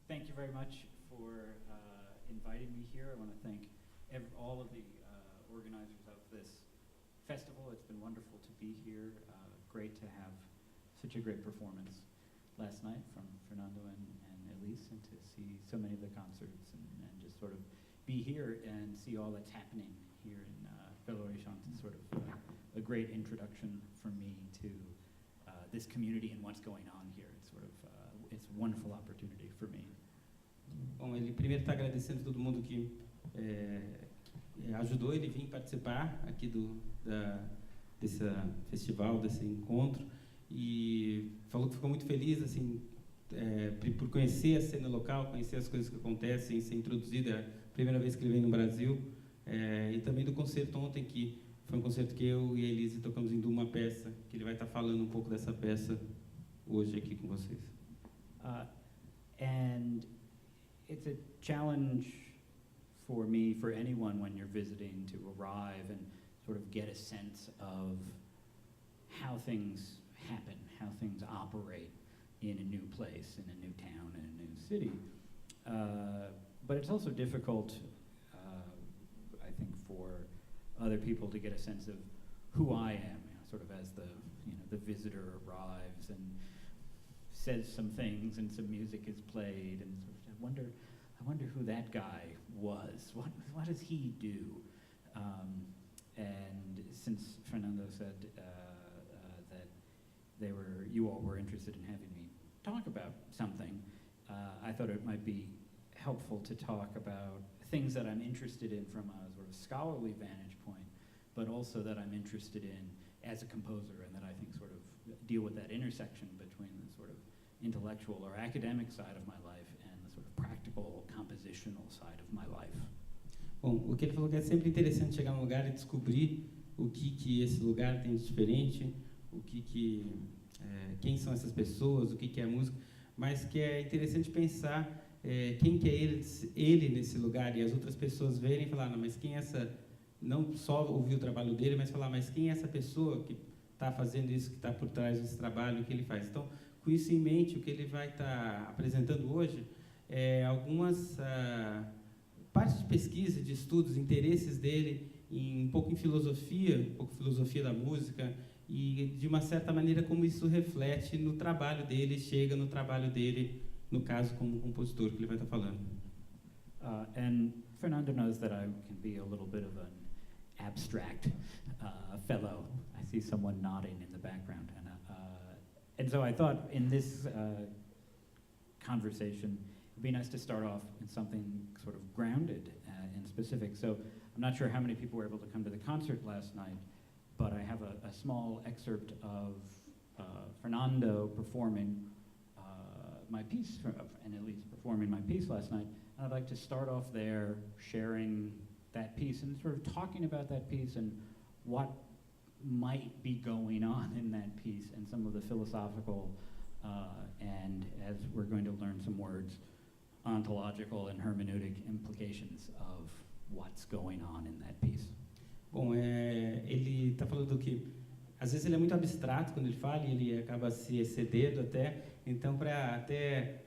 thank you very much for inviting me here. I want to thank all of the organizers of this festival. It's been wonderful to be here. Great to have such a great performance last night from Fernando and Elise, and to see so many of the concerts and just sort of be here and see all that's happening here in Belo Horizonte. It's sort of a great introduction for me to this community and what's going on here. It's sort of it's a wonderful opportunity for me. Bom, ele primeiro está agradecendo todo mundo que ajudou ele a vir participar aqui desse festival, desse encontro, e falou que ficou muito feliz assim por conhecer a cena local, conhecer as coisas que acontecem, ser introduzido. É a primeira vez que ele vem no Brasil, e também do concerto ontem, que foi um concerto que eu e a Elise tocamos em uma peça, que ele vai estar falando um pouco dessa peça hoje aqui com vocês. And it's a challenge for me, for anyone, when you're visiting, to arrive and sort of get a sense of how things happen, how things operate in a new place, in a new town, in a new city. But it's also difficult, I think, for other people to get a sense of who I am, sort of as the visitor arrives and says some things and some music is played, and sort of I wonder who that guy was. What does he do? And since Fernando said that you all were interested in having me talk about something, I thought it might be helpful to talk about things that I'm interested in from a sort of scholarly vantage point, but also that I'm interested in as a composer, and that I think sort of deal with that intersection between the sort of intellectual or academic side of my life and the sort of practical, compositional side of my life. Bom, o que ele falou que é sempre interessante chegar num lugar e descobrir o que esse lugar tem de diferente, quem são essas pessoas, o que é a música, mas que é interessante pensar quem que é ele nesse lugar, e as outras pessoas verem e falar, não, mas quem é essa, não só ouvir o trabalho dele, mas falar, mas quem é essa pessoa que está fazendo isso, que está por trás desse trabalho, o que ele faz. Então, com isso em mente, o que ele vai estar apresentando hoje é algumas partes de pesquisa, de estudos, interesses dele um pouco em filosofia, da música, e de uma certa maneira como isso reflete no trabalho dele, chega no trabalho dele, no caso como compositor, que ele vai estar falando. And Fernando knows that I can be a little bit of an abstract fellow. I see someone nodding in the background, and so I thought in this conversation it'd be nice to start off in something sort of grounded and specific. So I'm not sure how many people were able to come to the concert last night, but I have a small excerpt of Fernando performing my piece, and at least performing my piece last night. And I'd like to start off there, sharing that piece and sort of talking about that piece and what might be going on in that piece, and some of the philosophical and, as we're going to learn some words, ontological and hermeneutic implications of what's going on in that piece. Bom, ele está falando que às vezes ele é muito abstrato quando ele fala, e ele acaba se excedendo até. Então, para até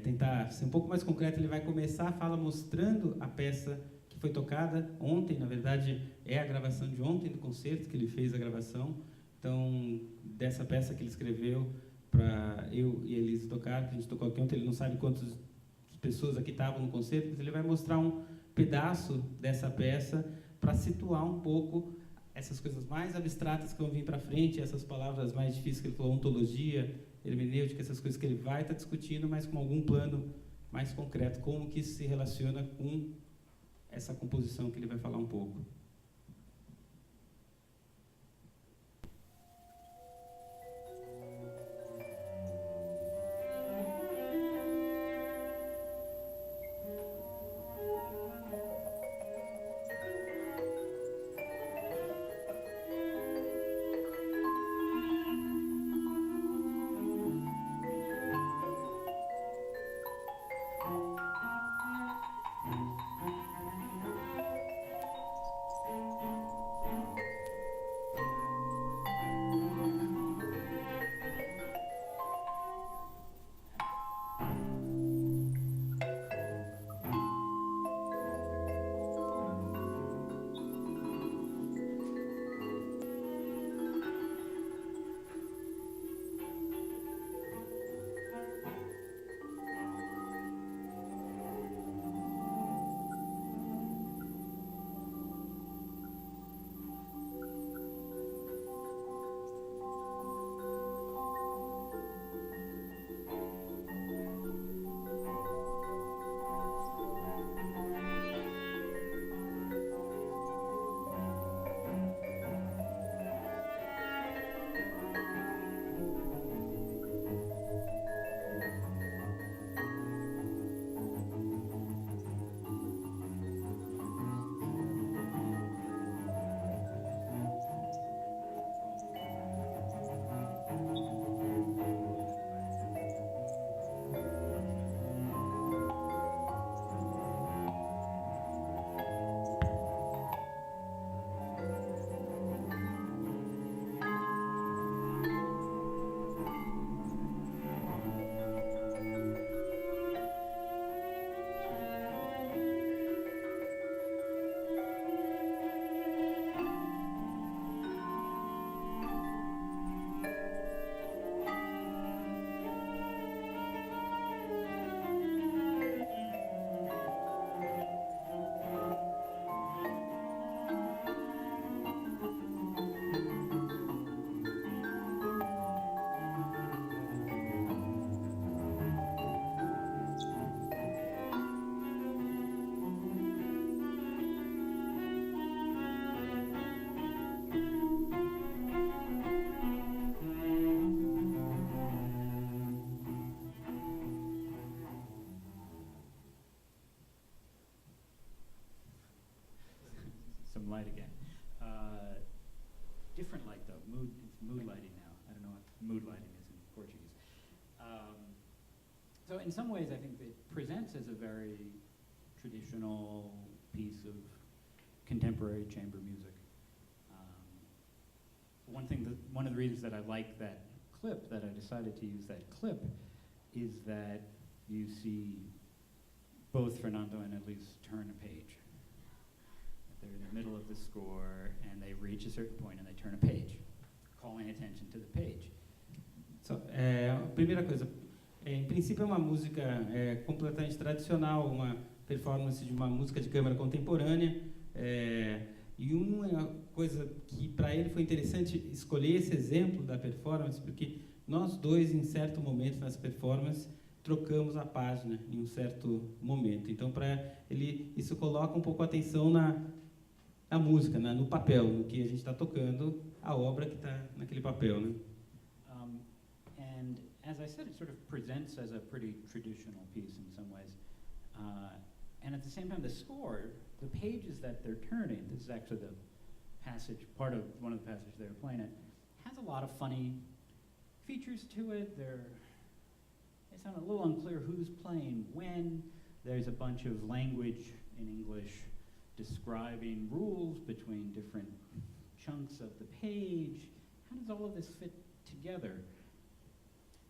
tentar ser um pouco mais concreto, ele vai começar a fala mostrando a peça que foi tocada ontem. Na verdade, é a gravação de ontem do concerto, que ele fez a gravação. Então, dessa peça que ele escreveu para eu e a Elise tocar, que a gente tocou aqui ontem. Ele não sabe quantas pessoas aqui estavam no concerto, mas ele vai mostrar um pedaço dessa peça para situar um pouco essas coisas mais abstratas que vão vir para frente, essas palavras mais difíceis que ele falou, ontologia, hermenêutica, essas coisas que ele vai estar discutindo, mas com algum plano mais concreto, como que isso se relaciona com essa composição que ele vai falar um pouco. So in some ways, I think it presents as a very traditional piece of contemporary chamber music. One of the reasons that I like that clip, that I decided to use that clip, is that you see both Fernando and Elise turn a page. They're in the middle of the score, and they reach a certain point, and they turn a page, calling attention to the page. Primeira coisa, em princípio é uma música completamente tradicional, uma performance de uma música de câmara contemporânea, e uma coisa que para ele foi interessante escolher esse exemplo da performance, porque nós dois, em certo momento nessa performance, trocamos a página em um certo momento. Então, para ele, isso coloca um pouco a atenção na música, no papel, no que a gente está tocando, a obra que está naquele papel, né? And as I said, it sort of presents as a pretty traditional piece in some ways. And at the same time, the score, the pages that they're turning, this is actually the passage, part of one of the passages they were playing it, has a lot of funny features to it. They sound a little unclear who's playing when. There's a bunch of language in English describing rules between different chunks of the page. How does all of this fit together?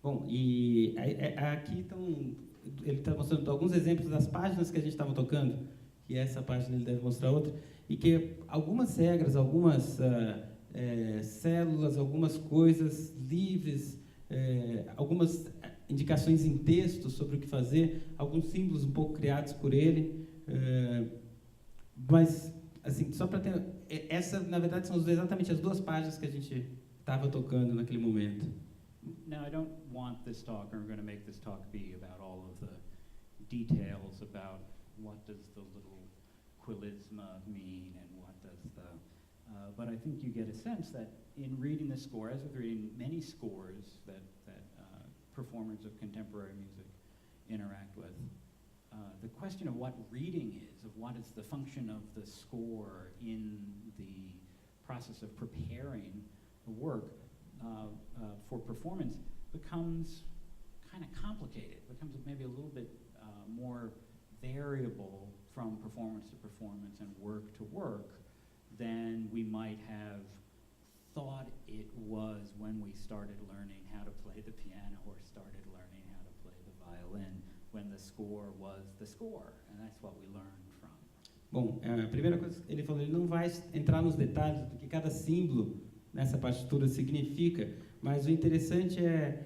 Bom, e aqui ele está mostrando alguns exemplos das páginas que a gente estava tocando, que essa página ele deve mostrar outra, e que algumas regras, algumas células, algumas coisas livres, algumas indicações em texto sobre o que fazer, alguns símbolos um pouco criados por ele, mas, assim, só para ter... Essa, na verdade, são exatamente as duas páginas que a gente estava tocando naquele momento. Now, I don't want this talk, or I'm going to make this talk be about all of the details about what does the little quilisma mean and what does the... but I think you get a sense that in reading the score, as with reading many scores that performers of contemporary music interact with, the question of what reading is, of what is the function of the score in the process of preparing the work for performance becomes kind of complicated, becomes maybe a little bit more variable from performance to performance and work to work than we might have thought it was when we started learning how to play the piano or started learning how to play the violin, when the score was the score, and that's what we learned from. Bom, a primeira coisa que ele falou, ele não vai entrar nos detalhes do que cada símbolo nessa partitura significa, mas o interessante é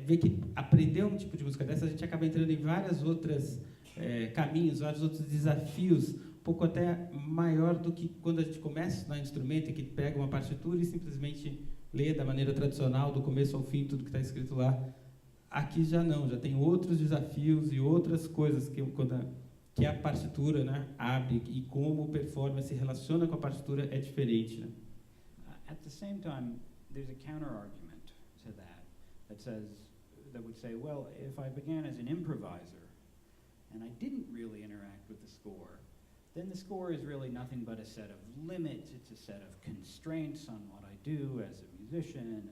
ver que aprender um tipo de música dessa, a gente acaba entrando em várias outras caminhos, vários outros desafios, um pouco até maior do que quando a gente começa a estudar instrumento e que pega uma partitura e simplesmente lê da maneira tradicional, do começo ao fim, tudo que está escrito lá. Aqui já não, já tem outros desafios e outras coisas que a partitura, né, abre, e como o performer se relaciona com a partitura é diferente, né? At the same time, there's a counter-argument to that would say, well, if I began as an improviser and I didn't really interact with the score, then the score is really nothing but a set of limits, it's a set of constraints on what I do as a musician, and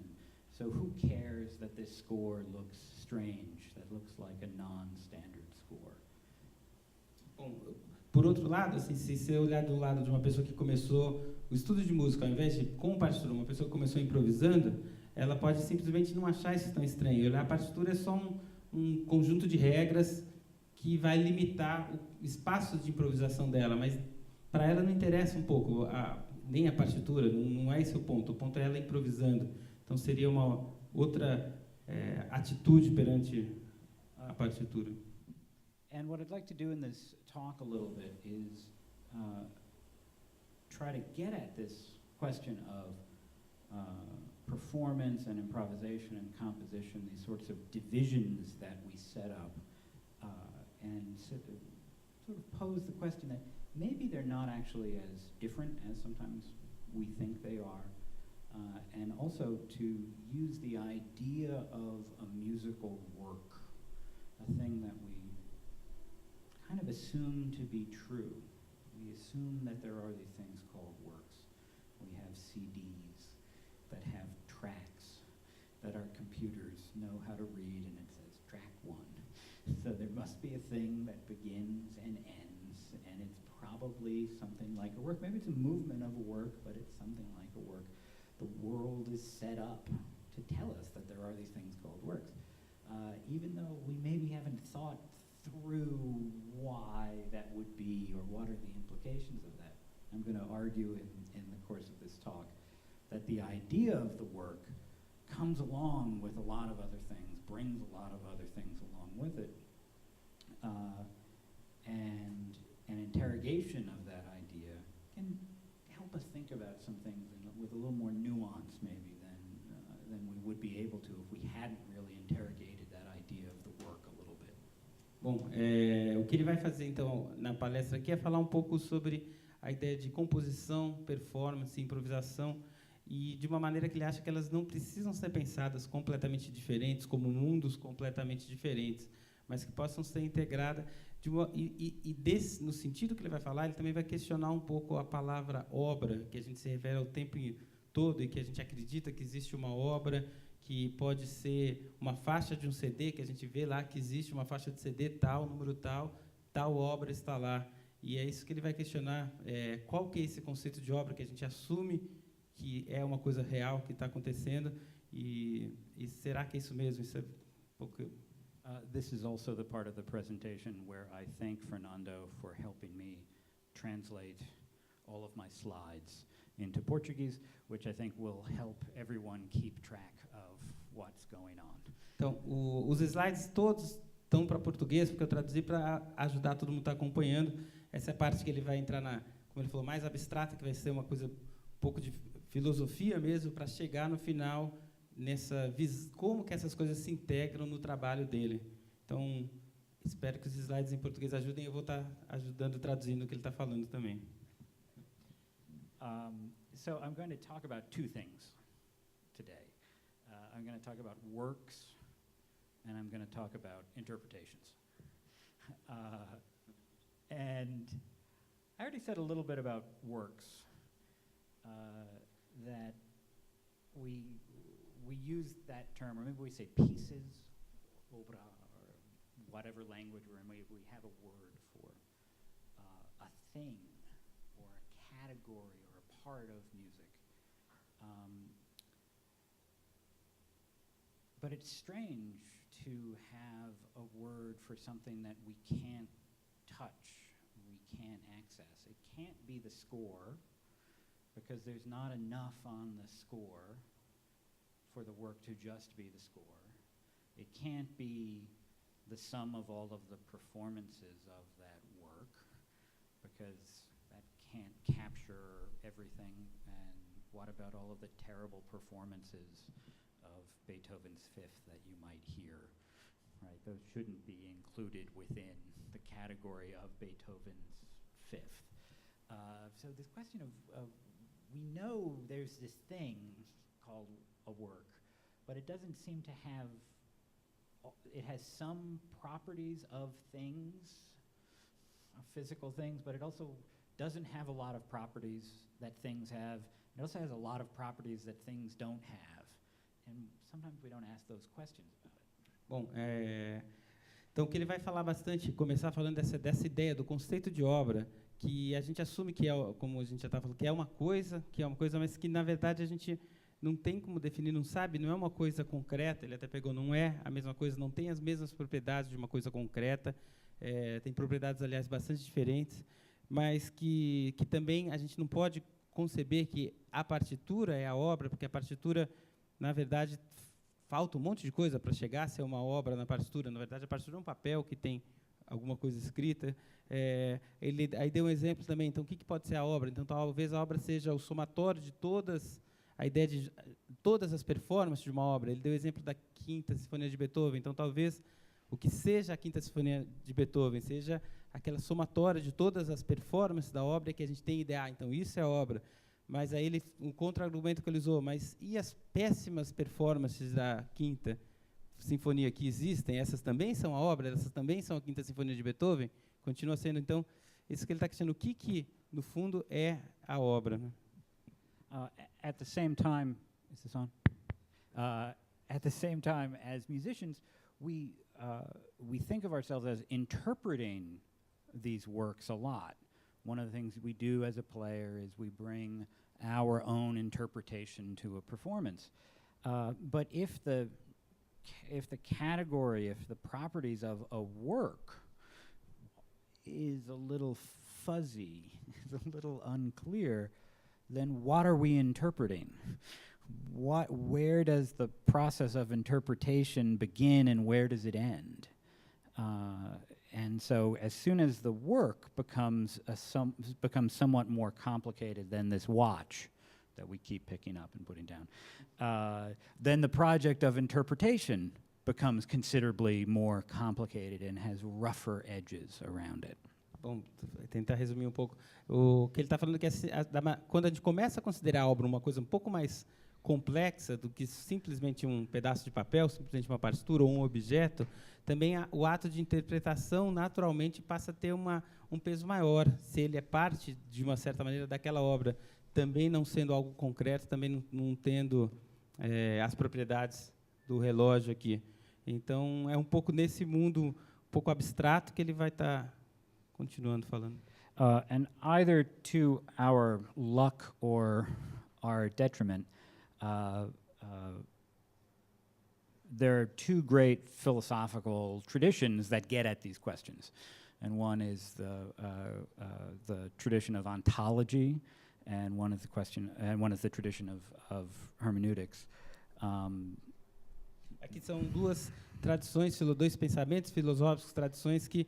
so who cares that this score looks strange, that looks like a non-standard score? Bom, por outro lado, assim, se você olhar do lado de uma pessoa que começou o estudo de música, ao invés de com partitura, uma pessoa que começou improvisando, ela pode simplesmente não achar isso tão estranho. Olhar a partitura é só um conjunto de regras que vai limitar o espaço de improvisação dela, mas para ela não interessa um pouco nem a partitura, não é esse o ponto é ela improvisando. Então seria uma outra atitude perante a partitura. And what I'd like to do in this talk a little bit is try to get at this question of performance and improvisation and composition, these sorts of divisions that we set up, and sort of pose the question that maybe they're not actually as different as sometimes we think they are, and also to use the idea of a musical work, a thing that we kind of assume to be true. We assume that there are these things called works. We have CDs that have tracks that our computers know how to read, and it says track must be a thing that begins and ends, and it's probably something like a work. Maybe it's a movement of a work, but it's something like a work. The world is set up to tell us that there are these things called works, even though we maybe haven't thought through why that would be or what are the implications of that. I'm going to argue in the course of this talk that the idea of the work comes along with a lot of other things, brings a lot of other things along with it, and an interrogation of that idea can help us think about some things with a little more nuance maybe than we would be able to if we hadn't really interrogated that idea of the work a little bit. Bom, o que ele vai fazer então na palestra aqui é falar um pouco sobre a ideia de composição, performance, improvisação, e de uma maneira que ele acha que elas não precisam ser pensadas completamente diferentes, como mundos completamente diferentes, mas que possam ser integradas no sentido que ele vai falar, ele também vai questionar um pouco a palavra obra, que a gente se refere ao tempo todo e que a gente acredita que existe uma obra que pode ser uma faixa de um CD, que a gente vê lá que existe uma faixa de CD tal, número tal obra está lá. E é isso que ele vai questionar, qual que é esse conceito de obra que a gente assume que é uma coisa real que está acontecendo, e será que é isso mesmo? Isso é um pouco... This is also the part of the presentation where I thank Fernando for helping me translate all of my slides into Portuguese, which I think will help everyone keep track of what's going on. Então, os slides todos estão para português, porque eu traduzi para ajudar todo mundo a estar acompanhando. Essa é a parte que ele vai entrar como ele falou, mais abstrata, que vai ser uma coisa um pouco de filosofia mesmo, para chegar no final como que essas coisas se integram no trabalho dele. Então, espero que os slides em português ajudem, eu vou estar ajudando, traduzindo o que ele está falando também. So I'm going to talk about two things today. I'm going to talk about works, and I'm going to talk about interpretations. And I already said a little bit about works, that we use that term, or maybe we say pieces, obra, or whatever language we're in, we have a word for a thing, or a category, or a part of music. But it's strange to have a word for something that we can't touch, we can't access. It can't be the score, because there's not enough on the score for the work to just be the score. It can't be the sum of all of the performances of that work, because that can't capture everything. And what about all of the terrible performances of Beethoven's Fifth that you might hear? Right, those shouldn't be included within the category of Beethoven's Fifth. So this question of we know there's this thing called a work, but it doesn't seem to have, it has some properties of things, of physical things, but it also doesn't have a lot of properties that things have. It also has a lot of properties that things don't have. And sometimes we don't ask those questions about it. Bom, então o que ele vai falar bastante, começar falando dessa ideia do conceito de obra, que a gente assume que é, como a gente já está falando, que é uma coisa, mas que na verdade a gente não tem como definir, não sabe, não é uma coisa concreta, ele até pegou, não é a mesma coisa, não tem as mesmas propriedades de uma coisa concreta, tem propriedades, aliás, bastante diferentes, mas que também a gente não pode conceber que a partitura é a obra, porque a partitura, na verdade, falta um monte de coisa para chegar a ser uma obra na partitura. Na verdade, a partitura é um papel que tem alguma coisa escrita. Ele aí deu um exemplo também. Então, o que pode ser a obra? Então, talvez a obra seja o somatório de a ideia de todas as performances de uma obra. Ele deu o exemplo da Quinta Sinfonia de Beethoven. Então, talvez o que seja a Quinta Sinfonia de Beethoven seja aquela somatória de todas as performances da obra que a gente tem ideia. Então, isso é a obra. Mas aí um contra-argumento que ele usou, mas e as péssimas performances da Quinta Sinfonia que existem? Essas também são a obra? Essas também são a Quinta Sinfonia de Beethoven? Continua sendo, então, isso que ele está questionando, o que, no fundo, é a obra? Né? At the same time, is this on? At the same time, as musicians, we we think of ourselves as interpreting these works a lot. One of the things we do as a player is we bring our own interpretation to a performance. But if the category, if the properties of a work is a little fuzzy, is a little unclear, then what are we interpreting? Where does the process of interpretation begin and where does it end? And so as soon as the work becomes somewhat more complicated than this watch that we keep picking up and putting down, then the project of interpretation becomes considerably more complicated and has rougher edges around it. Bom, vou tentar resumir um pouco. O que ele está falando é que quando a gente começa a considerar a obra uma coisa um pouco mais complexa do que simplesmente um pedaço de papel, simplesmente uma partitura ou um objeto, também o ato de interpretação naturalmente passa a ter um peso maior, se ele é parte, de uma certa maneira, daquela obra, também não sendo algo concreto, também não tendo as propriedades do relógio aqui. Então, é um pouco nesse mundo um pouco abstrato que ele vai estar continuando falando. And either to our luck or our detriment, there are two great philosophical traditions that get at these questions, and one is the tradition of ontology, and one is the tradition of hermeneutics. Aqui são dois pensamentos filosóficos, tradições que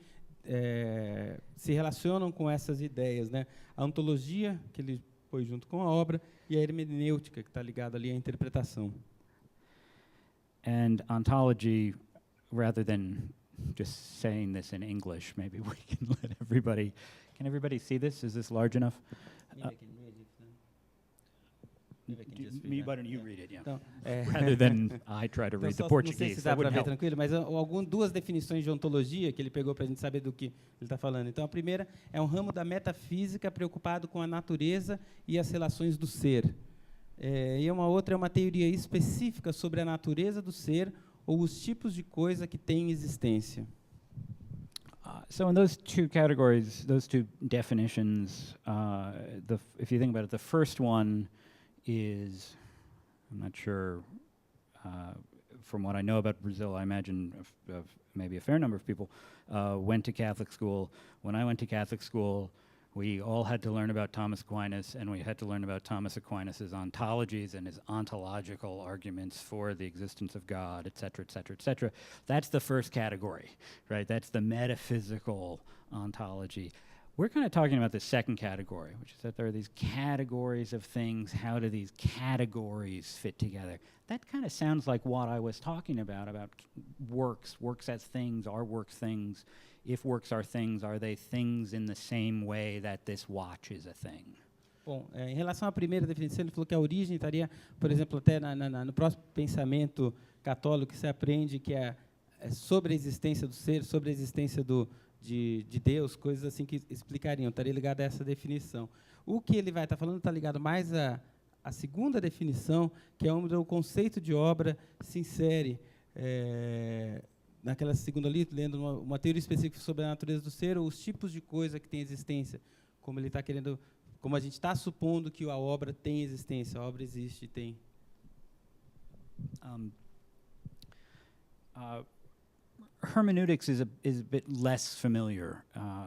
se relacionam com essas ideias, né? A ontologia, que ele põe junto com a obra, e a hemenêutica, que está ligada ali à interpretação. And ontology, rather than just saying this in English, maybe we can let everybody. Can everybody see this? Is this large enough? Why don't you read it? Yeah. Então, rather than I try to read the Portuguese. Não sei se dá para ver tranquilo, mas duas definições de ontologia que ele pegou para a gente saber do que ele está falando. Então, a primeira é um ramo da metafísica preocupado com a natureza e as relações do ser. E uma outra é uma teoria específica sobre a natureza do ser ou os tipos de coisa que têm existência. So in those two categories, those two definitions, if you think about it, the first one is, I'm not sure, from what I know about Brazil, I imagine maybe a fair number of people went to Catholic school. When I went to Catholic school, we all had to learn about Thomas Aquinas, and we had to learn about Thomas Aquinas' ontologies and his ontological arguments for the existence of God, et cetera, et cetera, et cetera. That's the first category, right? That's the metaphysical ontology. We're kind of talking about the second category, which is that there are these categories of things. How do these categories fit together? That kind of sounds like what I was talking about works as things. Are works things? If works are things, are they things in the same way that this watch is a thing? Bom, em relação à primeira definição, ele falou que a origem estaria, por exemplo, até no próximo pensamento católico, que se aprende que é sobre a existência do ser, sobre a existência de Deus, coisas assim que explicariam, estaria ligado a essa definição. O que ele vai estar falando está ligado mais à segunda definição, que é onde o conceito de obra se insere naquela segunda ali, lendo uma teoria específica sobre a natureza do ser ou os tipos de coisa que tem existência, como ele está querendo, como a gente está supondo que a obra tem existência, a obra existe e tem. Hermeneutics is a bit less familiar,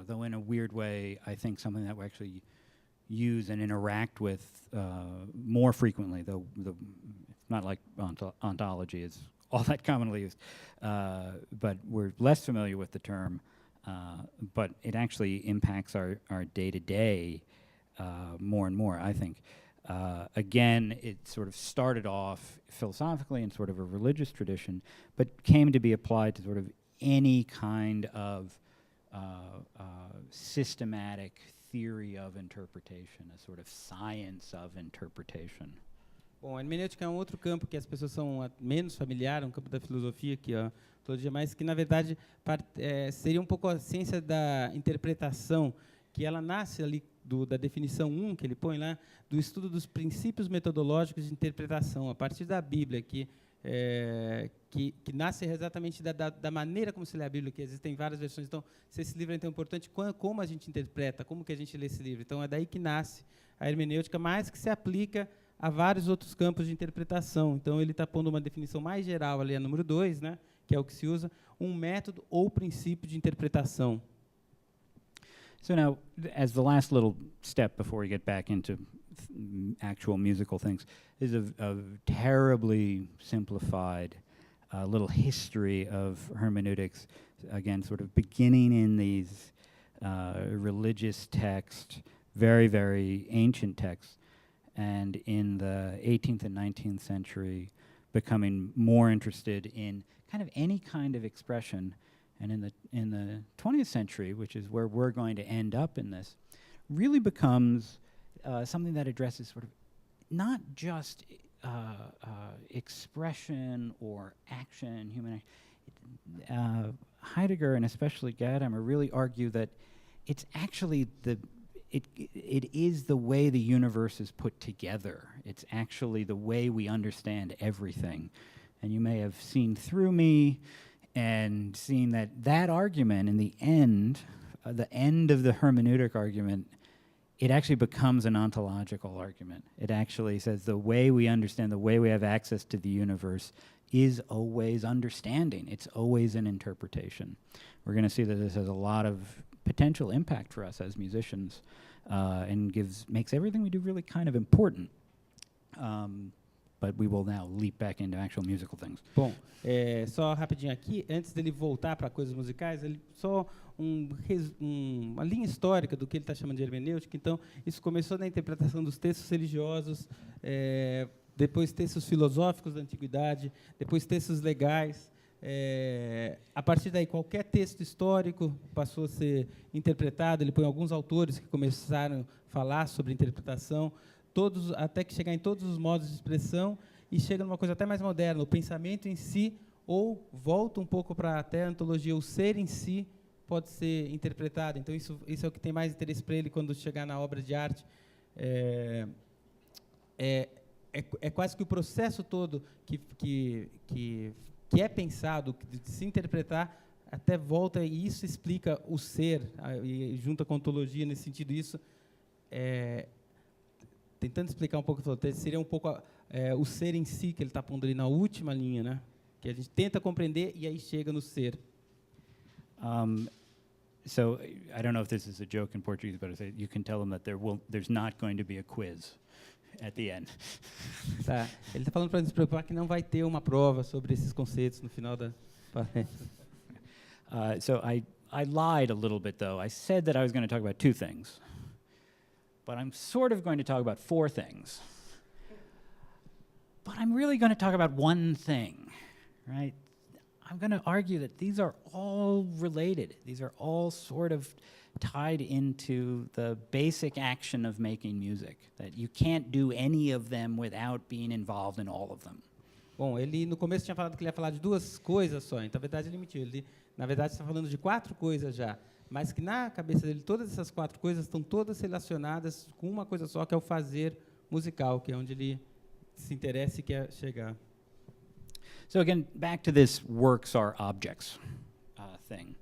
though in a weird way, I think something that we actually use and interact with more frequently, though it's not like ontology is all that commonly used, but we're less familiar with the term, but it actually impacts our day-to-day more and more, I think. Again, it sort of started off philosophically in sort of a religious tradition, but came to be applied to sort of any kind of systematic theory of interpretation, a sort of science of interpretation. Bom, a hermenêutica é um outro campo que as pessoas são menos familiares, um campo da filosofia, que a ontologia, mas que, na verdade, seria um pouco a ciência da interpretação, que ela nasce ali da definição 1, que ele põe lá, do estudo dos princípios metodológicos de interpretação, a partir da Bíblia, que que nasce exatamente da maneira como se lê a Bíblia, que existem várias versões. Então, se esse livro é tão importante, como a gente interpreta, como que a gente lê esse livro. Então, é daí que nasce a hermenêutica, mas que se aplica a vários outros campos de interpretação. Então, ele está pondo uma definição mais geral ali, a número 2, né, que é o que se usa, um método ou princípio de interpretação. So now, as the last little step before we get back into actual musical things, is a terribly simplified little history of hermeneutics, again, sort of beginning in these religious texts, very, very ancient texts, and in the 18th and 19th century becoming more interested in kind of any kind of expression. And in the 20th century, which is where we're going to end up in this, really becomes something that addresses sort of not just expression or action, human action. Heidegger and especially Gadamer really argue that it's actually it is the way the universe is put together. It's actually the way we understand everything. And you may have seen through me and seen that argument in the end of the hermeneutic argument, it actually becomes an ontological argument. It actually says the way we understand, the way we have access to the universe is always understanding. It's always an interpretation. We're going to see that this has a lot of potential impact for us as musicians and makes everything we do really kind of important. But we will now leap back into actual musical things. Bom, só rapidinho aqui, antes dele voltar para coisas musicais, só uma linha histórica do que ele está chamando de hermenêutica. Então, isso começou na interpretação dos textos religiosos, depois textos filosóficos da antiguidade, depois textos legais. A partir daí, qualquer texto histórico passou a ser interpretado. Ele põe alguns autores que começaram a falar sobre interpretação, todos, até que chegar em todos os modos de expressão, e chega numa coisa até mais moderna, o pensamento em si, ou volta um pouco para até a ontologia, o ser em si pode ser interpretado. Então, isso é o que tem mais interesse para ele quando chegar na obra de arte. É quase que o processo todo que é pensado, de se interpretar, até volta, e isso explica o ser, e junta com a ontologia nesse sentido. Isso tentando explicar um pouco, seria um pouco o ser em si, que ele está pondo ali na última linha, né? Que a gente tenta compreender e aí chega no ser. So I don't know if this is a joke in Portuguese, but I say you can tell them that there's not going to be a quiz at the end. Tá. Ele está falando para não se preocupar que não vai ter uma prova sobre esses conceitos no final da palestra. So I lied a little bit, though. I said that I was going to talk about 2 things. But I'm sort of going to talk about 4 things. But I'm really going to talk about 1 thing, right? I'm going to argue that these are all related. These are all sort of tied into the basic action of making music, that you can't do any of them without being involved in all of them. Bom, ele no começo tinha falado que ele ia falar de 2 coisas só, então, na verdade, ele mentiu. Ele, na verdade, está falando de 4 coisas já, mas que na cabeça dele todas essas 4 coisas estão todas relacionadas com uma coisa só, que é o fazer musical, que é onde ele se interessa e quer chegar. So again, back to this works are objects thing.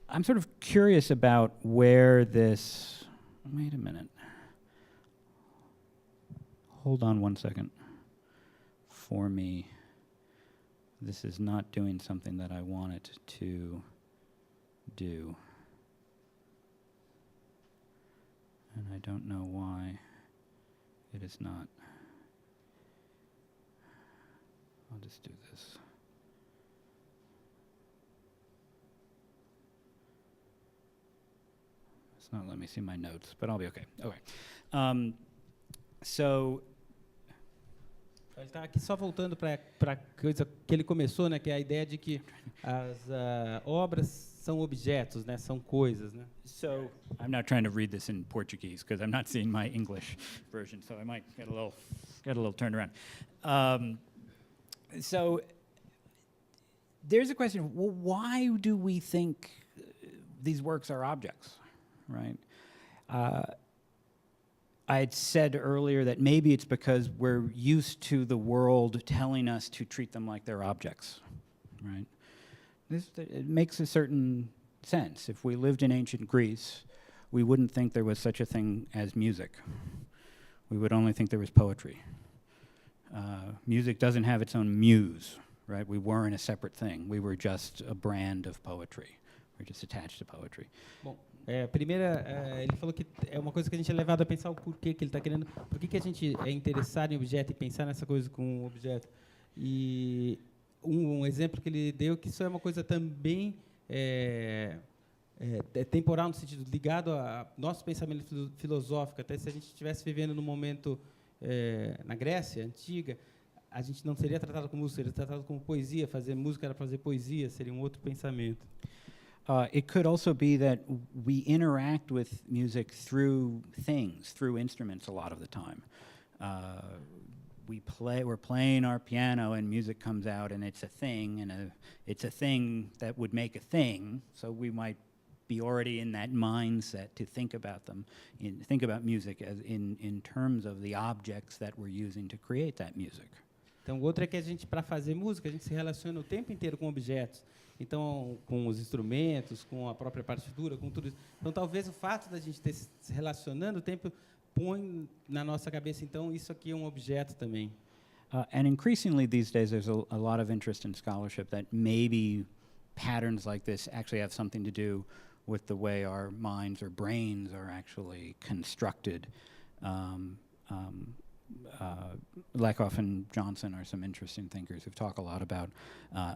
I'm sort of curious about where this... Wait a minute. Hold on 1 second. For me, this is not doing something that I want it to do. And I don't know why it is not. I'll just do this. It's not letting me see my notes, but I'll be okay. Okay. So... Ele está aqui só voltando para a coisa que ele começou, né, que é a ideia de que as obras são objetos, né, são coisas, né? So I'm not trying to read this in Portuguese because I'm not seeing my English version, so I might get a little turned around. So there's a question, well, why do we think these works are objects, right? I had said earlier that maybe it's because we're used to the world telling us to treat them like they're objects, right? It makes a certain sense. If we lived in ancient Greece, we wouldn't think there was such a thing as music. We would only think there was poetry. Music doesn't have its own muse, right? We weren't a separate thing. We were just a brand of poetry. We're just attached to poetry. Bom, primeira, ele falou que é uma coisa que a gente é levado a pensar o porquê que ele está querendo, por que a gente é interessado em objeto e pensar nessa coisa com o objeto. E um exemplo que ele deu que isso é uma coisa também temporal, no sentido ligado a nosso pensamento filosófico. Até se a gente estivesse vivendo num momento na Grécia antiga, a gente não seria tratado como música, seria tratado como poesia. Fazer música era fazer poesia, seria um outro pensamento. It could also be that we interact with music through things, through instruments a lot of the time. We're playing our piano and music comes out and it's a thing, and it's a thing that would make a thing, so we might be already in that mindset to think about them, think about music as in terms of the objects that we're using to create that music. Então, outra é que a gente, para fazer música, a gente se relaciona o tempo inteiro com objetos. Então, com os instrumentos, com a própria partitura, com tudo isso. Então, talvez o fato da gente ter se relacionando o tempo põe na nossa cabeça, então, isso aqui é um objeto também. And increasingly these days there's a lot of interest in scholarship that maybe patterns like this actually have something to do with the way our minds or brains are actually constructed. Lakoff and Johnson are some interesting thinkers who talk a lot about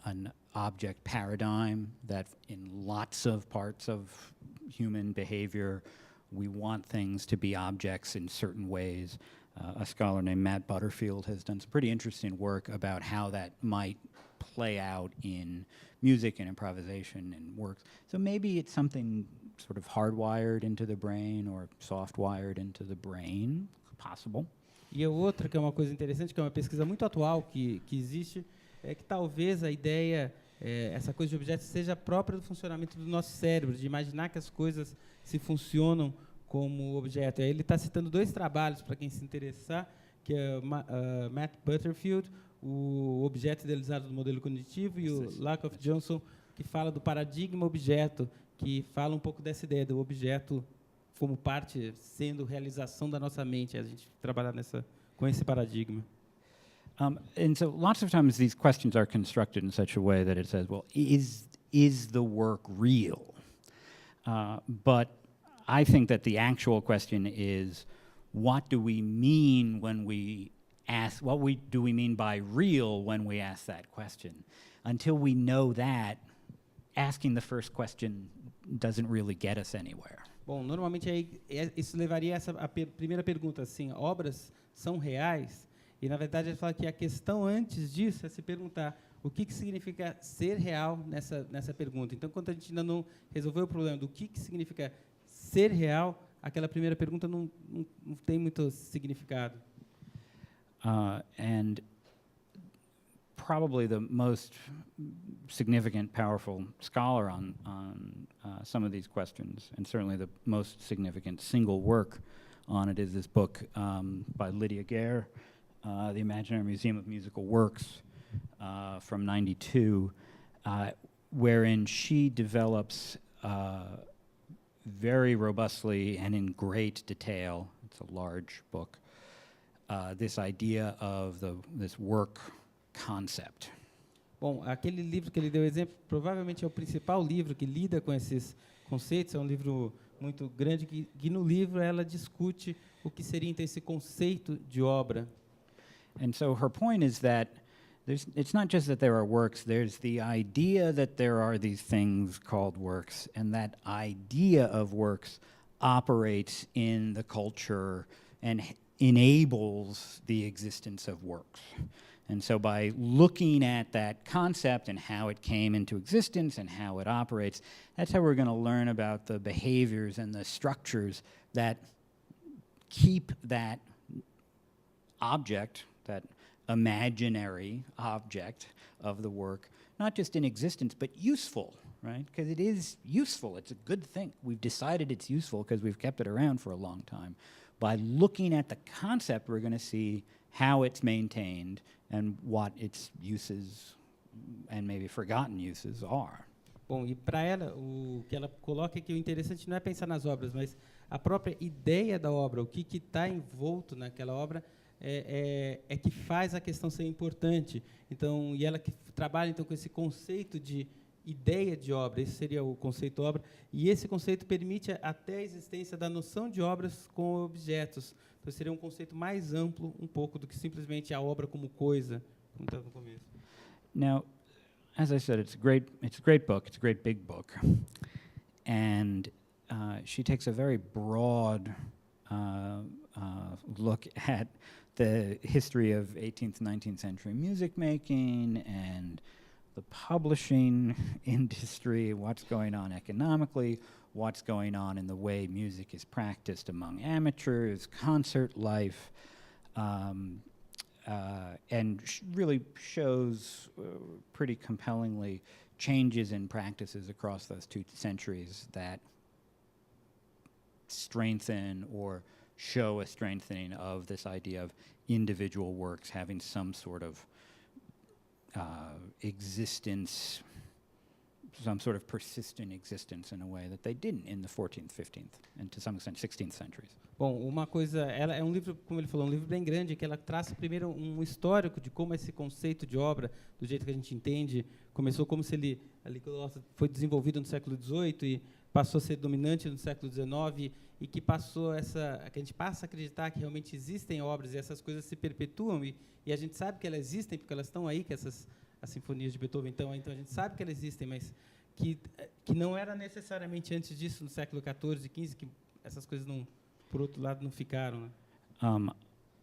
an object paradigm that in lots of parts of human behavior, we want things to be objects in certain ways. A scholar named Matt Butterfield has done some pretty interesting work about how that might play out in music and improvisation and works. So maybe it's something sort of hardwired into the brain or soft-wired into the brain, possible. E a outra, que é uma coisa interessante, que é uma pesquisa muito atual que existe, é que talvez a ideia, essa coisa de objetos, seja própria do funcionamento do nosso cérebro, de imaginar que as coisas se funcionam como objeto. Aí ele está citando 2 trabalhos, para quem se interessar, que é Matt Butterfield, o objeto idealizado do modelo cognitivo, e o Lakoff Johnson, que fala do paradigma objeto, que fala um pouco dessa ideia do objeto como parte, sendo realização da nossa mente, a gente trabalhar com esse paradigma. And so lots of times these questions are constructed in such a way that it says, well, is the work real? But I think that the actual question is, what do we mean when we ask, do we mean by real when we ask that question? Until we know that, asking the first question doesn't really get us anywhere. Bom, normalmente isso levaria a primeira pergunta, assim, obras são reais? E, na verdade, ele fala que a questão antes disso é se perguntar o que significa ser real nessa pergunta. Então, quando a gente ainda não resolveu o problema do que significa ser real, aquela primeira pergunta não tem muito significado. And probably the most significant, powerful scholar on some of these questions, and certainly the most significant single work on it, is this book by Lydia Gare, The Imaginary Museum of Musical Works, from '92, wherein she develops very robustly and in great detail, it's a large book, this idea of this work concept. Bom, aquele livro que ele deu exemplo, provavelmente é o principal livro que lida com esses conceitos, é um livro muito grande, que no livro ela discute o que seria então esse conceito de obra. And so her point is that it's not just that there are works, there's the idea that there are these things called works, and that idea of works operates in the culture and enables the existence of works. And so by looking at that concept and how it came into existence and how it operates, that's how we're going to learn about the behaviors and the structures that keep that object, that imaginary object of the work, not just in existence, but useful, right? Because it is useful. It's a good thing. We've decided it's useful because we've kept it around for a long time. by looking at the concept, we're going to see how it's maintained and what its uses and maybe forgotten uses are. Bom, e para ela, o que ela coloca é que o interessante não é pensar nas obras, mas a própria ideia da obra, o que está envolto naquela obra, é que faz a questão ser importante. Então, e ela que trabalha então com esse conceito de ideia de obra, esse seria o conceito obra, e esse conceito permite até a existência da noção de obras com objetos. Então, seria um conceito mais amplo um pouco do que simplesmente a obra como coisa, como está no começo. Now, as I said, it's a great book. It's a great big book, and she takes a very broad look at the history of 18th, 19th century music making and the publishing industry, what's going on economically, what's going on in the way music is practiced among amateurs, concert life, and really shows pretty compellingly changes in practices across those 2 centuries that strengthen or show a strengthening of this idea of individual works having some sort of existence, some sort of persistent existence in a way that they didn't in the 14th, 15th, and to some extent 16th centuries. Bom, uma coisa, ela é um livro, como ele falou, um livro bem grande, que ela traça primeiro um histórico de como esse conceito de obra, do jeito que a gente entende, começou como se ele foi desenvolvido no século XVIII e passou a ser dominante no século XIX, e que que a gente passa a acreditar que realmente existem obras e essas coisas se perpetuam, e a gente sabe que elas existem porque elas estão aí, que as sinfonias de Beethoven, então a gente sabe que elas existem, mas que não era necessariamente antes disso, no século XIV e XV, que essas coisas não, por outro lado, não ficaram, né?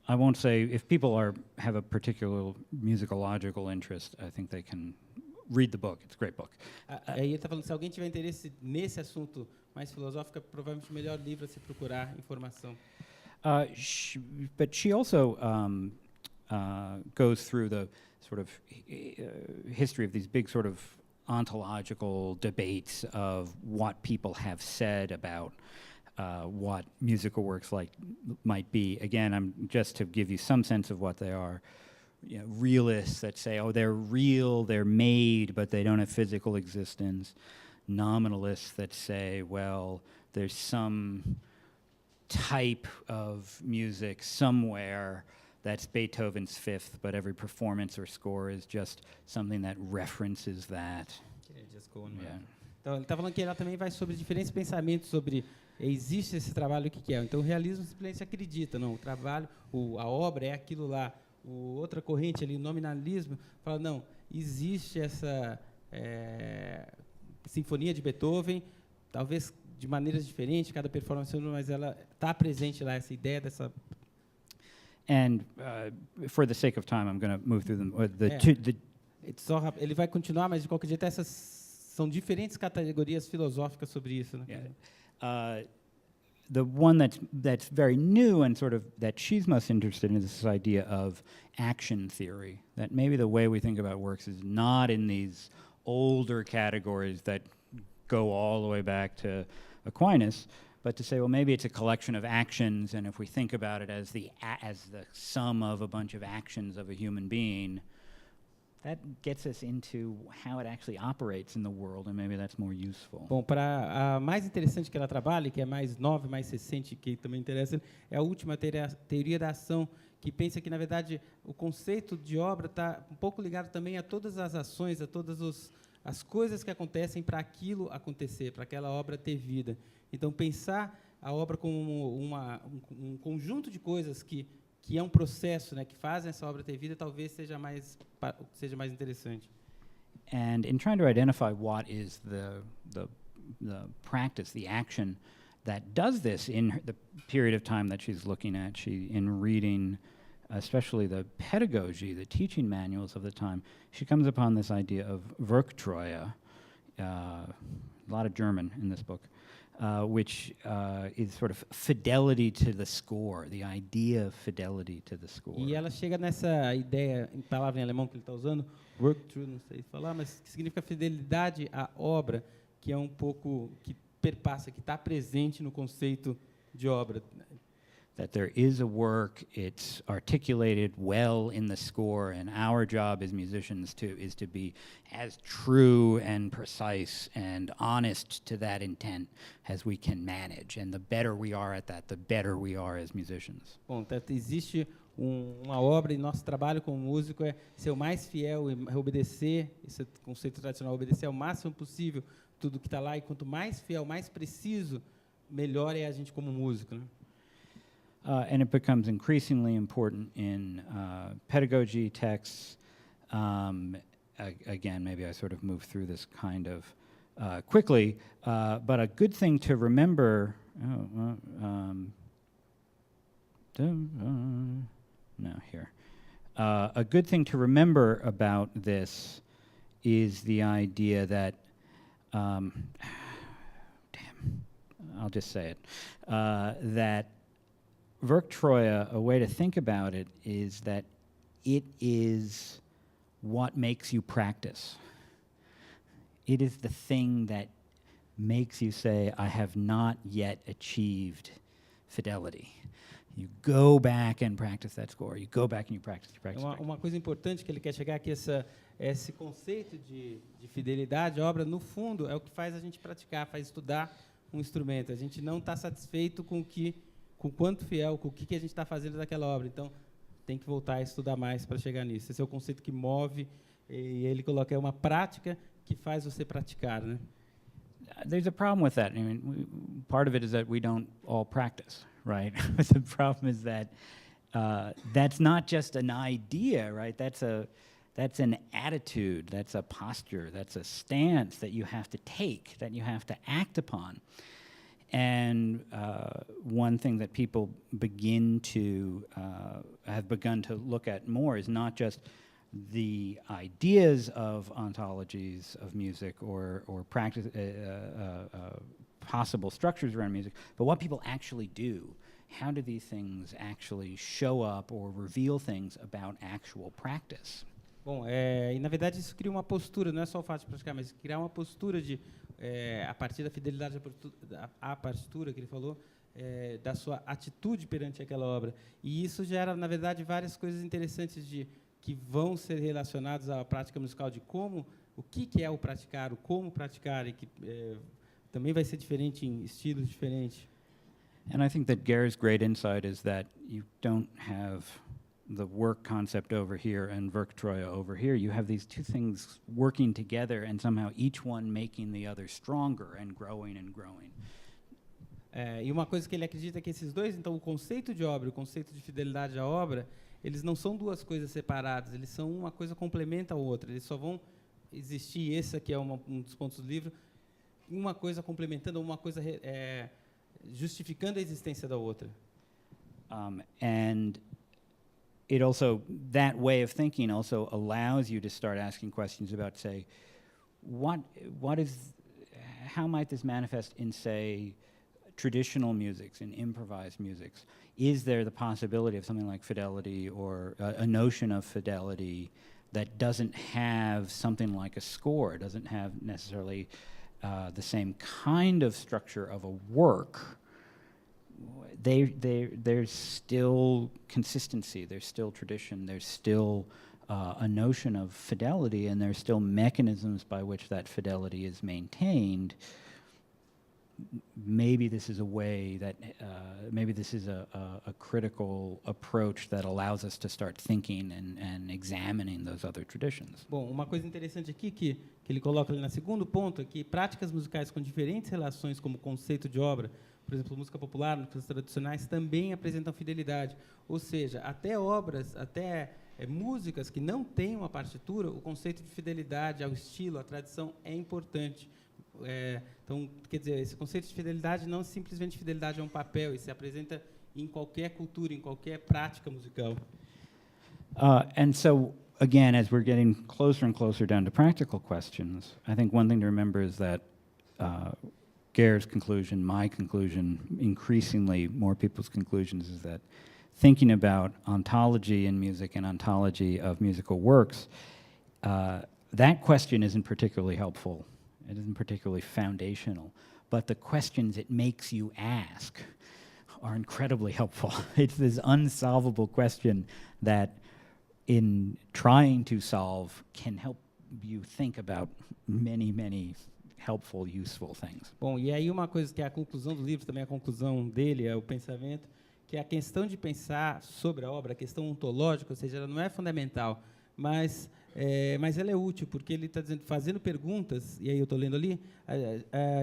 I won't say if people have a particular musicological interest, I think they can read the book. It's a great book. Aí ele está falando, se alguém tiver interesse nesse assunto mais filosófico, é provavelmente o melhor livro a se procurar informação. But she also goes through the sort of history of these big sort of ontological debates of what people have said about what musical works might be. Again, just to give you some sense of what they are. You know, realists that say, oh, they're real, they're made, but they don't have physical existence. Nominalists that say, well, there's some type of music somewhere that's Beethoven's Fifth, but every performance or score is just something that references that. Yeah. Então, ele está falando que ela também vai sobre diferentes pensamentos sobre existe esse trabalho, o que é. Então, o realismo simplesmente acredita, não, o trabalho, a obra é aquilo lá. Outra corrente ali, o nominalismo, fala, não, existe essa sinfonia de Beethoven, talvez de maneiras diferentes, cada performance, mas ela está presente lá, essa ideia dessa... And for the sake of time, I'm going to move through them. Ele vai continuar, mas de qualquer jeito essas são diferentes categorias filosóficas sobre isso, né? Yeah. The one that's very new and sort of that she's most interested in is this idea of action theory, that maybe the way we think about works is not in these older categories that go all the way back to Aquinas, but to say, well, maybe it's a collection of actions, and if we think about it as the sum of a bunch of actions of a human being, that gets us into how it actually operates in the world, and maybe that's more useful. Bom, para a mais interessante que ela trabalha, que é mais nova, mais recente, que também interessa, é a última teoria da ação, que pensa que, na verdade, o conceito de obra está um pouco ligado também a todas as ações, a todas as coisas que acontecem para aquilo acontecer, para aquela obra ter vida. Então, pensar a obra como um conjunto de coisas que é um processo, né, que fazem essa obra ter vida, talvez seja mais interessante. And in trying to identify what is the practice, the action that does this in the period of time that she's looking at, in reading, especially the pedagogy, the teaching manuals of the time, she comes upon this idea of Werktreue, a lot of German in this book, which is sort of fidelity to the score, the idea of fidelity to the score. E ela chega nessa ideia, em palavra em alemão que ele está usando, Werktreue, não sei falar, mas que significa fidelidade à obra, que é um pouco, que perpassa, que está presente no conceito de obra. that there is a work, it's articulated well in the score, and our job as musicians is to be as true and precise and honest to that intent as we can manage. And the better we are at that, the better we are as musicians. Bom, existe uma obra, e nosso trabalho como músico é ser o mais fiel e obedecer, esse conceito tradicional, obedecer ao máximo possível tudo que está lá, e quanto mais fiel, mais preciso, melhor é a gente como músico, né? And it becomes increasingly important in pedagogy texts. Again, maybe I sort of move through this kind of quickly, but a good thing to remember. A good thing to remember about this is the idea that, I'll just say it, that Werktreue, a way to think about it is that it is what makes you practice. It is the thing that makes you say, I have not yet achieved fidelity. You go back and practice that score. You go back and you practice. Uma coisa importante que ele quer chegar aqui, esse conceito de fidelidade, a obra, no fundo, é o que faz a gente praticar, faz estudar um instrumento. A gente não está satisfeito com quanto fiel, com o que a gente está fazendo daquela obra. Então, tem que voltar a estudar mais para chegar nisso. Esse é o conceito que move, e ele coloca uma prática que faz você praticar, né? There's a problem with that. I mean, part of it is that we don't all practice, right? The problem is that that's not just an idea, right? That's an attitude, that's a posture, that's a stance that you have to take, that you have to act upon. And one thing that people have begun to look at more is not just the ideas of ontologies of music or practice, possible structures around music, but what people actually do. How do these things actually show up or reveal things about actual practice? Bom, e na verdade isso cria uma postura, não é só o fato de praticar, mas criar uma postura a partir da fidelidade à partitura que ele falou, da sua atitude perante aquela obra. E isso gera, na verdade, várias coisas interessantes que vão ser relacionadas à prática musical, o que é o praticar, o como praticar, e que também vai ser diferente em estilos diferentes. And I think that Gerais' great insight is that you don't have the work concept over here and Werktreue over here. You have these two things working together and somehow each one making the other stronger and growing and growing. E uma coisa que ele acredita é que esses dois, então o conceito de obra e o conceito de fidelidade à obra, eles não são duas coisas separadas, eles são uma coisa complementa a outra, eles só vão existir, esse aqui é um dos pontos do livro, uma coisa complementando, uma coisa justificando a existência da outra. And it also, that way of thinking also allows you to start asking questions about, say, how might this manifest in, say, traditional musics, in improvised musics? Is there the possibility of something like fidelity or a notion of fidelity that doesn't have something like a score, doesn't have necessarily the same kind of structure of a work? There's still consistency, there's still tradition, there's still a notion of fidelity, and there's still mechanisms by which that fidelity is maintained. Maybe this is a way that, maybe this is a critical approach that allows us to start thinking and examining those other traditions. Bom, uma coisa interessante aqui que ele coloca ali no segundo ponto é que práticas musicais com diferentes relações como conceito de obra, por exemplo, música popular, músicas tradicionais, também apresentam fidelidade. Ou seja, até obras, músicas que não têm uma partitura, o conceito de fidelidade ao estilo, à tradição é importante. Então, quer dizer, esse conceito de fidelidade não é simplesmente fidelidade a um papel, isso se apresenta em qualquer cultura, em qualquer prática musical. And so, again, as we're getting closer and closer down to practical questions, I think one thing to remember is that Gerais' conclusion, my conclusion, increasingly more people's conclusions, is that thinking about ontology in music and ontology of musical works, that question isn't particularly helpful. It isn't particularly foundational. But the questions it makes you ask are incredibly helpful. It's this unsolvable question that, in trying to solve, can help you think about many, many helpful, useful things. Bom, e aí uma coisa que é a conclusão do livro, também a conclusão dele, é o pensamento, que é a questão de pensar sobre a obra, a questão ontológica, ou seja, ela não é fundamental, mas ela é útil, porque ele está dizendo, fazendo perguntas, e aí eu estou lendo ali,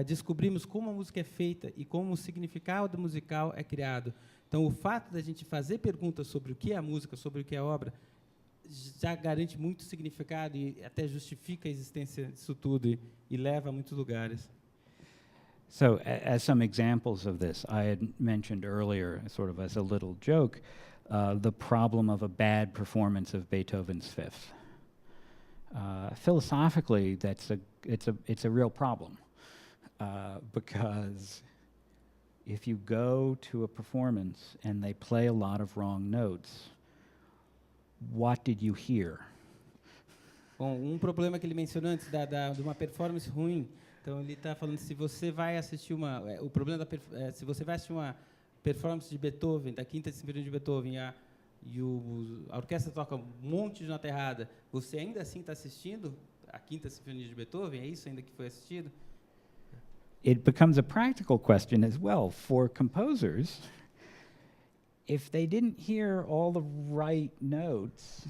descobrimos como a música é feita e como o significado musical é criado. Então, o fato da gente fazer perguntas sobre o que é a música, sobre o que é a obra, já garante muito significado e até justifica a existência disso tudo e leva a muitos lugares. So, as some examples of this, I had mentioned earlier, sort of as a little joke, the problem of a bad performance of Beethoven's Fifth. Philosophically, it's a real problem, because if you go to a performance and they play a lot of wrong notes, what did you hear? Bom, problema que ele mencionou antes de uma performance ruim. Então ele está falando, se você vai assistir o problema se você vai assistir uma performance de Beethoven, da Quinta Sinfonia de Beethoven, a orquestra toca um monte de nota errada, você ainda assim está assistindo a Quinta Sinfonia de Beethoven? É isso ainda que foi assistido? It becomes a practical question as well for composers. If they didn't hear all the right notes,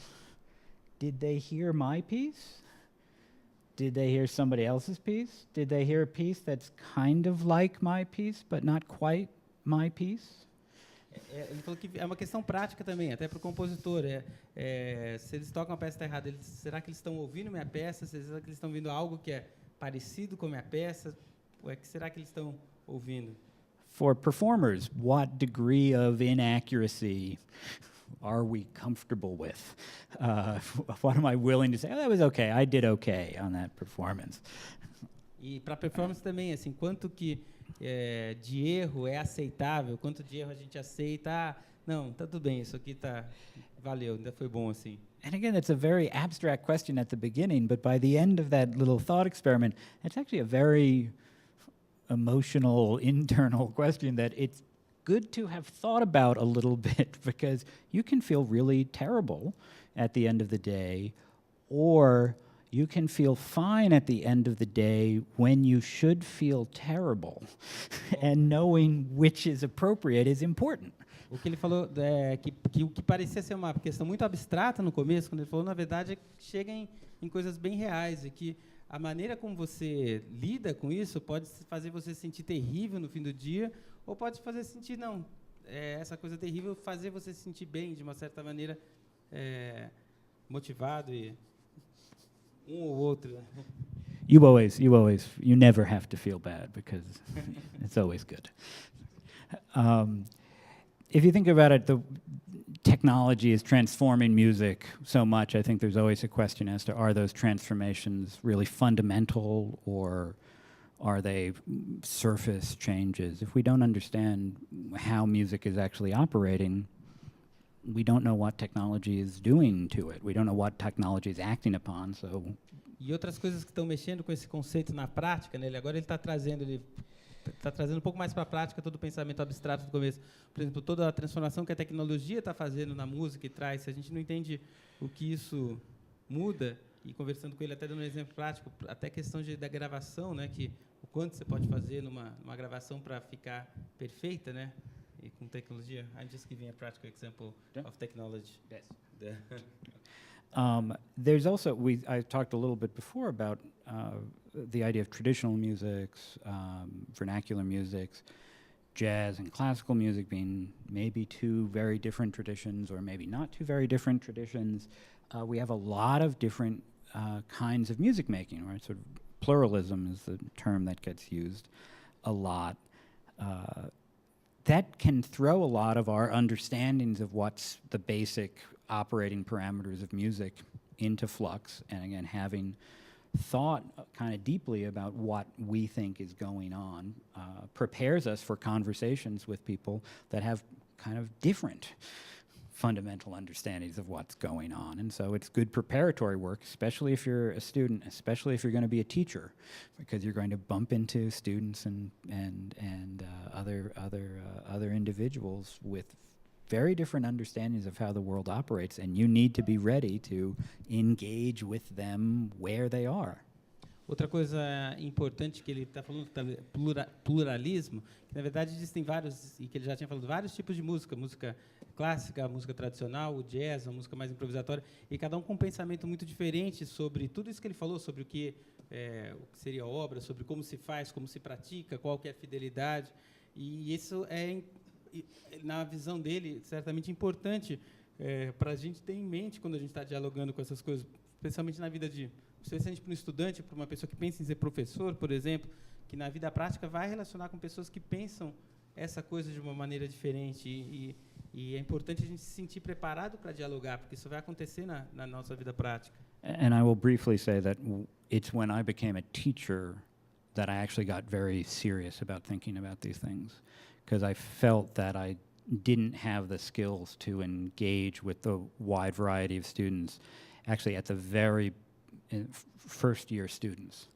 did they hear my piece? Did they hear somebody else's piece? Did they hear a piece that's kind of like my piece, but not quite my piece? Ele falou que é uma questão prática também, até para o compositor. Se eles tocam a peça errada, será que eles estão ouvindo minha peça? Será que eles estão ouvindo algo que é parecido com a minha peça? Ou que será que eles estão ouvindo? For performers, what degree of inaccuracy are we comfortable with? What am I willing to say? Oh, that was okay. I did okay on that performance. E para performance também, assim, quanto que de erro é aceitável? Quanto de erro a gente aceita? Não, tá tudo bem. Isso aqui valeu. Ainda foi bom assim. And again, that's a very abstract question at the beginning, but by the end of that little thought experiment, it's actually a very emotional, internal question that it's good to have thought about a little bit, because you can feel really terrible at the end of the day, or you can feel fine at the end of the day when you should feel terrible. And knowing which is appropriate is important. O que ele falou, que o que parecia ser uma questão muito abstrata no começo, quando ele falou, na verdade, chega em coisas bem reais, e que a maneira como você lida com isso pode fazer você se sentir terrível no fim do dia, ou pode fazer sentir, essa coisa terrível, fazer você se sentir bem, de uma certa maneira, motivado, e ou outro. You never have to feel bad, because it's always good. If you think about it, the technology is transforming music so much. I think there's always a question as to, are those transformations really fundamental, or are they surface changes? If we don't understand how music is actually operating, we don't know what technology is doing to it. We don't know what technology is acting upon, so... E outras coisas que estão mexendo com esse conceito na prática, né? Agora ele está trazendo um pouco mais para a prática todo o pensamento abstrato do começo. Por exemplo, toda a transformação que a tecnologia está fazendo na música e traz, se a gente não entende o que isso muda, e conversando com ele, até dando um exemplo prático, até a questão da gravação, né, que o quanto você pode fazer numa gravação para ficar perfeita, né, e com tecnologia. I'm just giving a practical example of technology. Yes. There's also, I talked a little bit before about the idea of traditional musics, vernacular musics, jazz and classical music being maybe two very different traditions, or maybe not two very different traditions. We have a lot of different kinds of music making, right? Sort of pluralism is the term that gets used a lot. That can throw a lot of our understandings of what's the basic operating parameters of music into flux, and again, having thought kind of deeply about what we think is going on prepares us for conversations with people that have kind of different fundamental understandings of what's going on. And so it's good preparatory work, especially if you're a student, especially if you're going to be a teacher, because you're going to bump into students and other individuals with very different understandings of how the world operates, and you need to be ready to engage with them where they are. Outra coisa importante que ele está falando, pluralismo, que na verdade existem vários, e que ele já tinha falado, vários tipos de música, música clássica, música tradicional, o jazz, a música mais improvisatória, e cada um com um pensamento muito diferente sobre tudo isso que ele falou, sobre o que seria obra, sobre como se faz, como se pratica, qual que é a fidelidade, e isso é, na visão dele, certamente importante para a gente ter em mente quando a gente está dialogando com essas coisas, especialmente na vida especialmente para um estudante, para uma pessoa que pensa em ser professor, por exemplo, que na vida prática vai relacionar com pessoas que pensam essa coisa de uma maneira diferente, e é importante a gente se sentir preparado para dialogar, porque isso vai acontecer na nossa vida prática. And I will briefly say that it's when I became a teacher that I actually got very serious about thinking about these things, because I felt that I didn't have the skills to engage with the wide variety of students, actually at the very first-year students.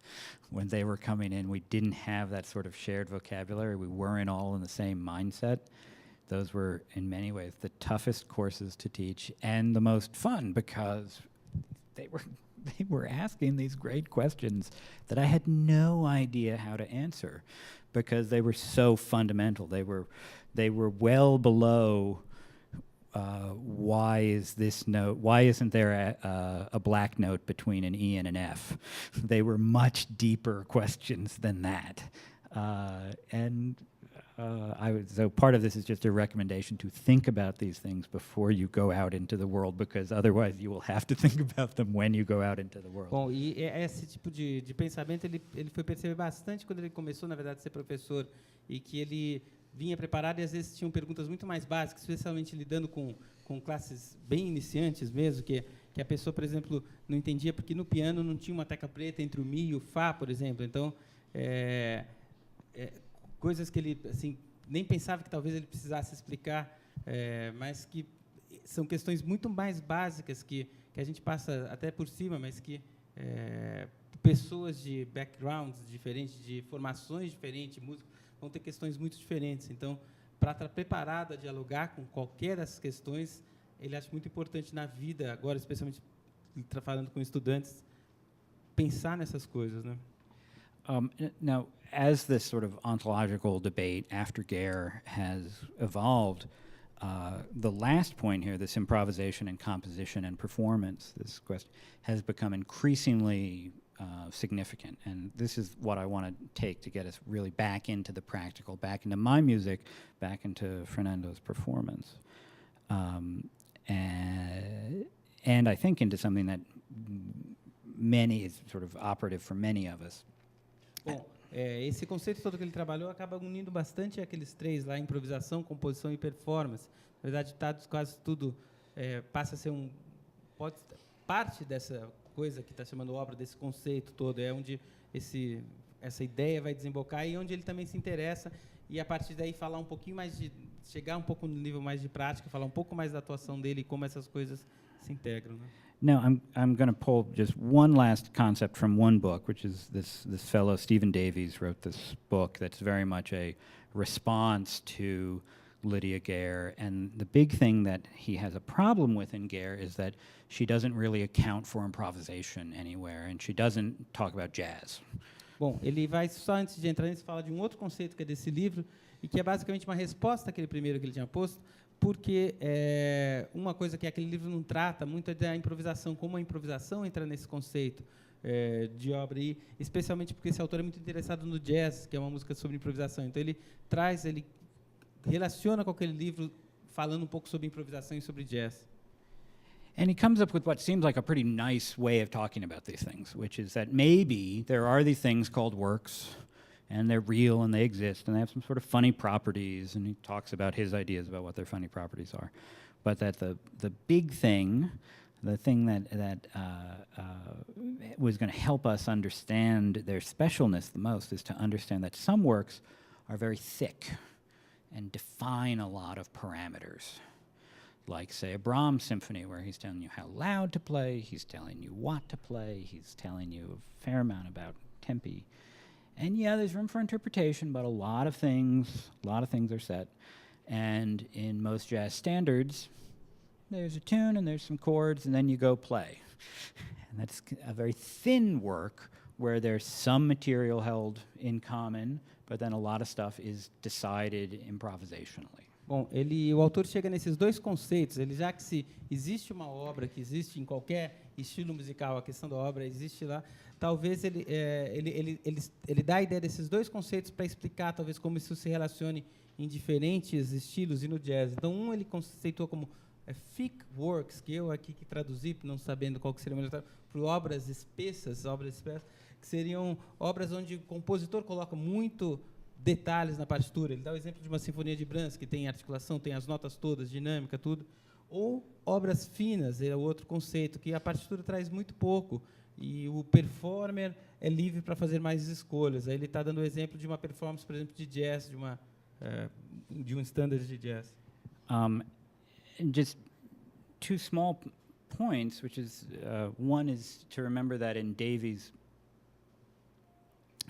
When they were coming in, we didn't have that sort of shared vocabulary. We weren't all in the same mindset. Those were, in many ways, the toughest courses to teach and the most fun, because they were asking these great questions that I had no idea how to answer, because they were so fundamental. They were well below why isn't there a black note between an E and an F? They were much deeper questions than that. So part of this is just a recommendation to think about these things before you go out into the world, because otherwise you will have to think about them when you go out into the world. Bom, e esse tipo de pensamento ele foi perceber bastante quando ele começou, na verdade, a ser professor, e que ele vinha preparado, e às vezes tinham perguntas muito mais básicas, especialmente lidando com classes bem iniciantes mesmo, que a pessoa, por exemplo, não entendia porque no piano não tinha uma tecla preta entre o Mi e o Fá, por exemplo. Então, coisas que ele assim nem pensava que talvez ele precisasse explicar, mas que são questões muito mais básicas que a gente passa até por cima, mas que pessoas de backgrounds diferentes, de formações diferentes, músicos, vão ter questões muito diferentes. Então, para estar preparado a dialogar com qualquer dessas questões, ele acha muito importante na vida, agora, especialmente falando com estudantes, pensar nessas coisas, né? Now, as this sort of ontological debate after Gehr has evolved, the last point here, this improvisation and composition and performance, this question, has become increasingly significant. And this is what I want to take to get us really back into the practical, back into my music, back into Fernando's performance. And I think into something that is sort of operative for many of us. Bom, esse conceito todo que ele trabalhou acaba unindo bastante aqueles três lá, improvisação, composição e performance. Na verdade, quase tudo passa a ser parte dessa coisa que está chamando obra, desse conceito todo, é onde essa ideia vai desembocar, e onde ele também se interessa, e a partir daí falar um pouquinho mais chegar um pouco no nível mais de prática, falar um pouco mais da atuação dele e como essas coisas se integram, né? Now, I'm going to pull just one last concept from one book, which is this fellow, Stephen Davies, wrote this book that's very much a response to Lydia Gehr. And the big thing that he has a problem with in Gehr is that she doesn't really account for improvisation anywhere, and she doesn't talk about jazz. Bom, ele vai, só antes de entrar nisso, falar de um outro conceito que é desse livro, e que é basicamente uma resposta àquele primeiro que ele tinha posto, porque uma coisa que aquele livro não trata muito é da improvisação, como a improvisação entra nesse conceito de obra, e especialmente porque esse autor é muito interessado no jazz, que é uma música sobre improvisação. Então, ele relaciona com aquele livro falando um pouco sobre improvisação e sobre jazz. And he comes up with what seems like a pretty nice way of talking about these things, which is that maybe there are these things called works, and they're real, and they exist, and they have some sort of funny properties, and he talks about his ideas about what their funny properties are. But that the big thing, the thing that was going to help us understand their specialness the most, is to understand that some works are very thick and define a lot of parameters. like, say, a Brahms symphony, where he's telling you how loud to play, he's telling you what to play, he's telling you a fair amount about tempi. And yeah, there's room for interpretation, but a lot of things are set. And in most jazz standards, there's a tune and there's some chords, and then you go play. And that's a very thin work where there's some material held in common, but then a lot of stuff is decided improvisationally. Bom, o autor chega nesses dois conceitos. Ele, já que se existe uma obra que existe em qualquer estilo musical, a questão da obra existe lá, talvez ele dá a ideia desses dois conceitos para explicar, talvez, como isso se relacione em diferentes estilos e no jazz. Então, ele conceitua como thick works, que eu aqui que traduzi, não sabendo qual que seria o melhor, para obras espessas, que seriam obras onde o compositor coloca muito detalhes na partitura. Ele dá o exemplo de uma sinfonia de Brahms, que tem articulação, tem as notas todas, dinâmica, tudo. Ou obras finas, é o outro conceito, que a partitura traz muito pouco, e o performer é livre para fazer mais escolhas. Aí ele está dando o exemplo de uma performance, por exemplo, de jazz, de um standard de jazz. Just two small points, which is, one is to remember that in Davies,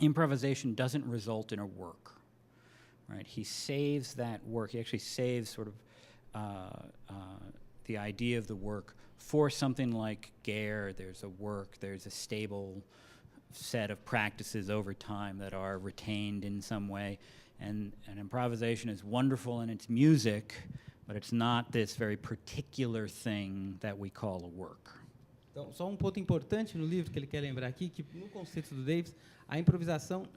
improvisation doesn't result in a work, right? He saves that work. He actually saves sort of the idea of the work for something like Gare. There's a work, there's a stable set of practices over time that are retained in some way. And improvisation is wonderful in its music, but it's not this very particular thing that we call a work. Então, só um ponto importante no livro que ele quer lembrar aqui, que no conceito do Davies, a improvisação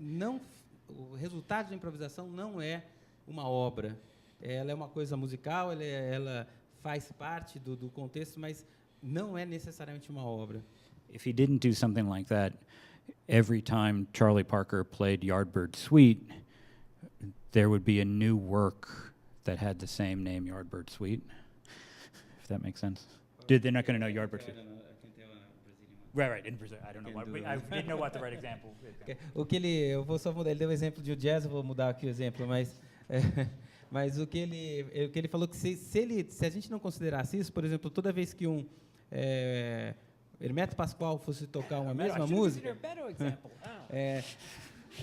o resultado da improvisação não é uma obra. Ela é uma coisa musical, ela faz parte do contexto, mas não é necessariamente uma obra. If he didn't do something like that, every time Charlie Parker played Yardbird Suite, there would be a new work that had the same name, Yardbird Suite, if that makes sense. They're not going to know Yardbird Suite. Right, in Brazil. I don't know why. I didn't know what the right example is. Eu vou só mudar. Ele deu o exemplo de jazz, eu vou mudar aqui o exemplo, mas o que ele falou que se a gente não considerasse isso, por exemplo, toda vez que Hermeto Pascoal fosse tocar uma mesma música,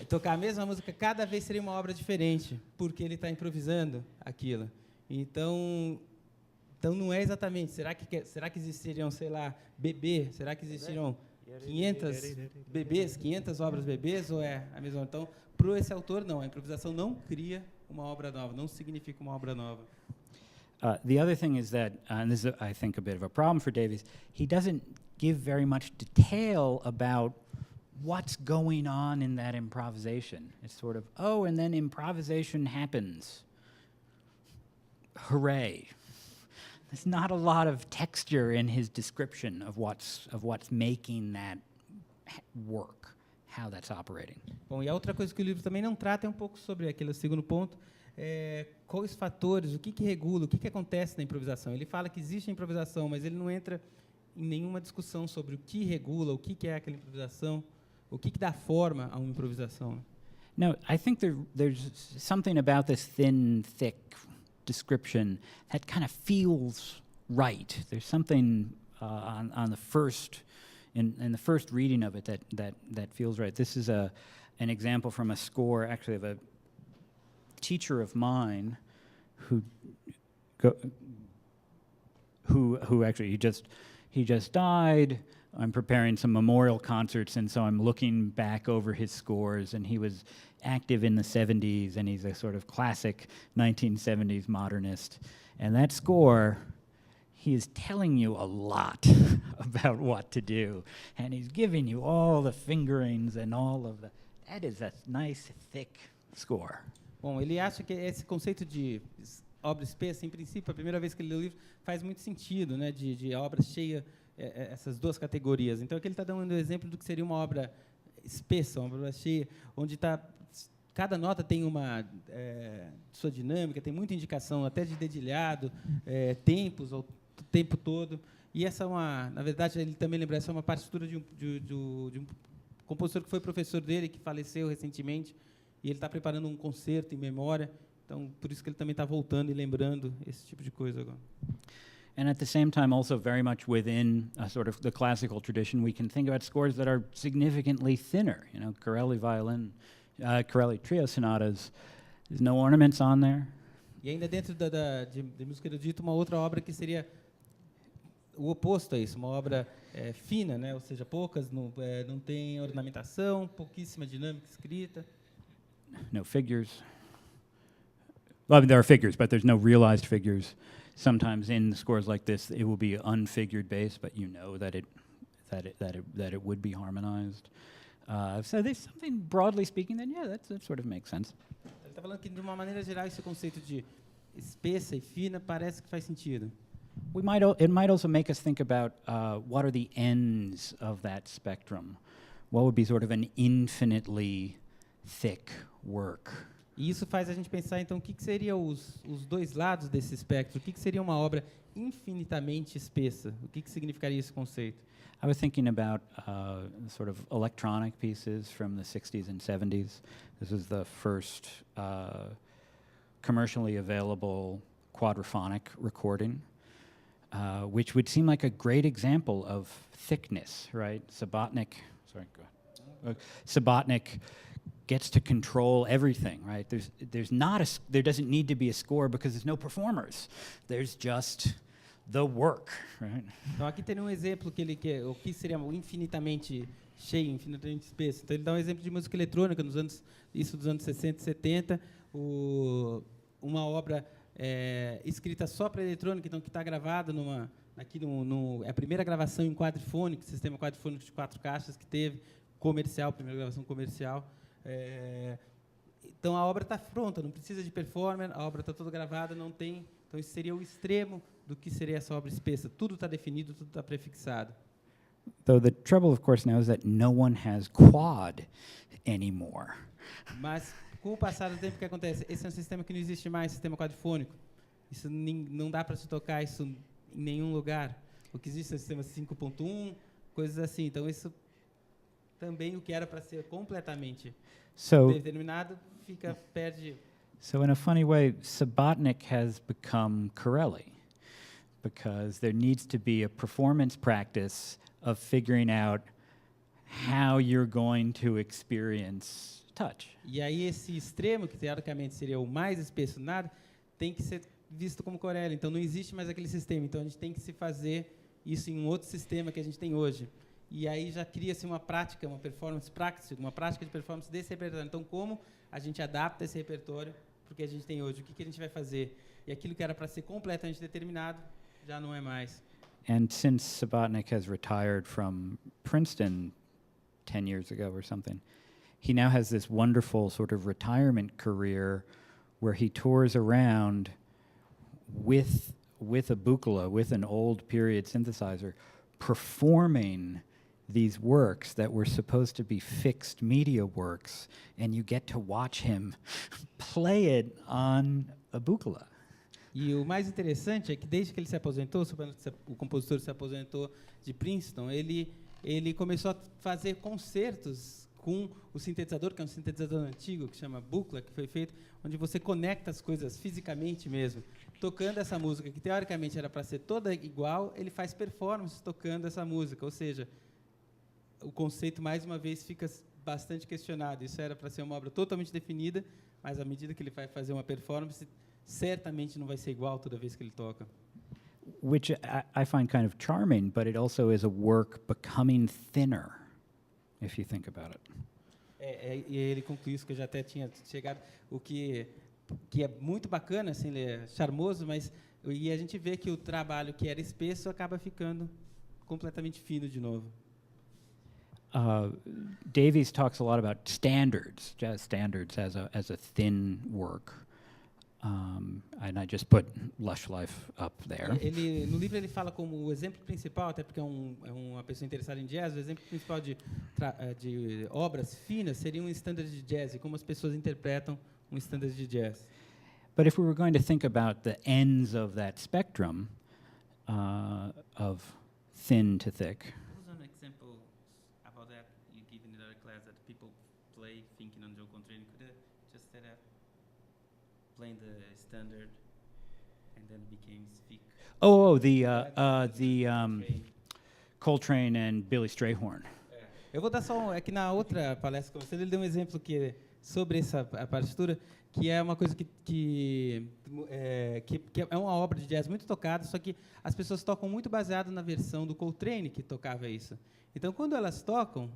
tocar a mesma música, cada vez seria uma obra diferente, porque ele está improvisando aquilo. Então não é exatamente. Será que existiriam, sei lá, bebê? Será que existiriam 500 bebês, 500 obras bebês, ou é a mesma? Então, para esse autor, não. A improvisação não cria uma obra nova, não significa uma obra nova. The other thing is that, and this is, I think, a bit of a problem for Davies, he doesn't give very much detail about what's going on in that improvisation. It's sort of, and then improvisation happens. Hooray. There's not a lot of texture in his description of what's making that work, how that's operating. Bom, e a outra coisa que o livro também não trata é um pouco sobre aquele segundo ponto, quais fatores, o que regula, o que acontece na improvisação. Ele fala que existe a improvisação, mas ele não entra em nenhuma discussão sobre o que regula, o que é aquela improvisação, o que dá forma a uma improvisação. No, I think there's something about this thin, thick description that kind of feels right. There's something on the first, in the first reading of it that feels right. This is an example from a score, actually, of a teacher of mine who actually he just died. I'm preparing some memorial concerts, and so I'm looking back over his scores, and he was active in the 70s, and he's a sort of classic 1970s modernist. And that score, he is telling you a lot about what to do, and he's giving you all the fingerings and all of the... That is a nice, thick score. Bom, ele acha que esse conceito de obra espessa, em princípio, a primeira vez que ele lê o livro, faz muito sentido, né, de obra cheia, essas duas categorias. Então, aqui ele está dando um exemplo do que seria uma obra espessa, uma obra cheia, onde cada nota tem uma sua dinâmica, tem muita indicação, até de dedilhado, tempos, o tempo todo. E essa na verdade, ele também lembra, essa é uma partitura de um compositor que foi professor dele, que faleceu recentemente, e ele está preparando um concerto em memória. Então, por isso que ele também está voltando e lembrando esse tipo de coisa agora. And at the same time, also very much within a sort of the classical tradition, we can think about scores that are significantly thinner. You know, Corelli violin, Corelli trio sonatas. There's no ornaments on there. E ainda dentro de música erudita, uma outra obra que seria o oposto a isso, uma obra fina, né? Ou seja, poucas, não tem ornamentação, pouquíssima dinâmica escrita. No figures. Well, I mean, there are figures, but there's no realized figures. Sometimes in scores like this, it will be unfigured bass, but you know that it would be harmonized. So there's something, broadly speaking, that that sort of makes sense. Ele está falando que, de uma maneira geral, esse conceito de espessa e fina parece que faz sentido. It might also make us think about what are the ends of that spectrum. What would be sort of an infinitely thick work? E isso faz a gente pensar, então, o que seriam os dois lados desse espectro? O que seria uma obra infinitamente espessa? O que significaria esse conceito? I was thinking about sort of electronic pieces from the 60s and 70s. This was the first commercially available quadraphonic recording, which would seem like a great example of thickness, right? Subotnick gets to control everything, right? There doesn't need to be a score because there's no performers. There's just the work, right? Então aqui tem um exemplo o que seria infinitamente cheio, infinitamente espesso. Então ele dá um exemplo de música eletrônica dos anos 60 e 70, uma obra escrita só para eletrônica, então que está gravada é a primeira gravação em quadrifônico, sistema quadrifônico de 4 caixas que teve, comercial, primeira gravação comercial. Então a obra está pronta, não precisa de performer, a obra está toda gravada, não tem. Então isso seria o extremo do que seria essa obra espessa. Tudo está definido, tudo está prefixado. Though the trouble, of course, now is that no one has quad anymore. Mas com o passar do tempo, o que acontece? Esse é um sistema que não existe mais, sistema quadrifônico. Isso não dá para se tocar isso em nenhum lugar. O que existe é o sistema 5.1, coisas assim. Então isso também, o que era para ser completamente determinado, perde. So in a funny way, Subotnick has become Corelli, because there needs to be a performance practice of figuring out how you're going to experience touch. E aí esse extremo, que teoricamente seria o mais espesso nada, tem que ser visto como Corelli. Então não existe mais aquele sistema. Então a gente tem que se fazer isso em um outro sistema que a gente tem hoje. E aí já cria-se uma prática, uma performance practice, uma prática de performance desse repertório. Então como a gente adapta esse repertório para o que a gente tem hoje? O que a gente vai fazer? E aquilo que era para ser completamente determinado já não é mais. And since Subotnick has retired from Princeton 10 years ago or something, he now has this wonderful sort of retirement career where he tours around with a buchla, with an old period synthesizer, performing these works that were supposed to be fixed media works, and you get to watch him play it on a buchla. E o mais interessante é que desde que ele se aposentou, o compositor se aposentou de Princeton, ele começou a fazer concertos com o sintetizador, que é um sintetizador antigo, que chama buchla, que foi feito, onde você conecta as coisas fisicamente mesmo. Tocando essa música, que teoricamente era para ser toda igual, ele faz performance tocando essa música, ou seja, o conceito, mais uma vez, fica bastante questionado. Isso era para ser uma obra totalmente definida, mas à medida que ele vai fazer uma performance, certamente não vai ser igual toda vez que ele toca. Which I find kind of charming, but it also is a work becoming thinner, if you think about it. E ele conclui isso que eu já até tinha chegado, o que é muito bacana, assim, ele é charmoso, mas e a gente vê que o trabalho que era espesso acaba ficando completamente fino de novo. Davies talks a lot about standards, jazz standards as a thin work. And I just put Lush Life up there. No livro ele fala como o exemplo principal, até porque é uma pessoa interessada em jazz, o exemplo principal de obras finas seria um standard de jazz, e como as pessoas interpretam um standard de jazz. But if we were going to think about the ends of that spectrum of thin to thick. What was an example about that you give in another class that people play thinking on Joe Contrain? Could just set up playing the standard And then became Speak. Coltrane and Billy Strayhorn. Eu vou dar só é que na outra palestra com você ele deu um exemplo que sobre essa a partitura que é uma coisa que é uma obra de jazz muito tocada, só que as pessoas tocam muito baseado na versão do Coltrane que tocava isso. Então, quando elas tocam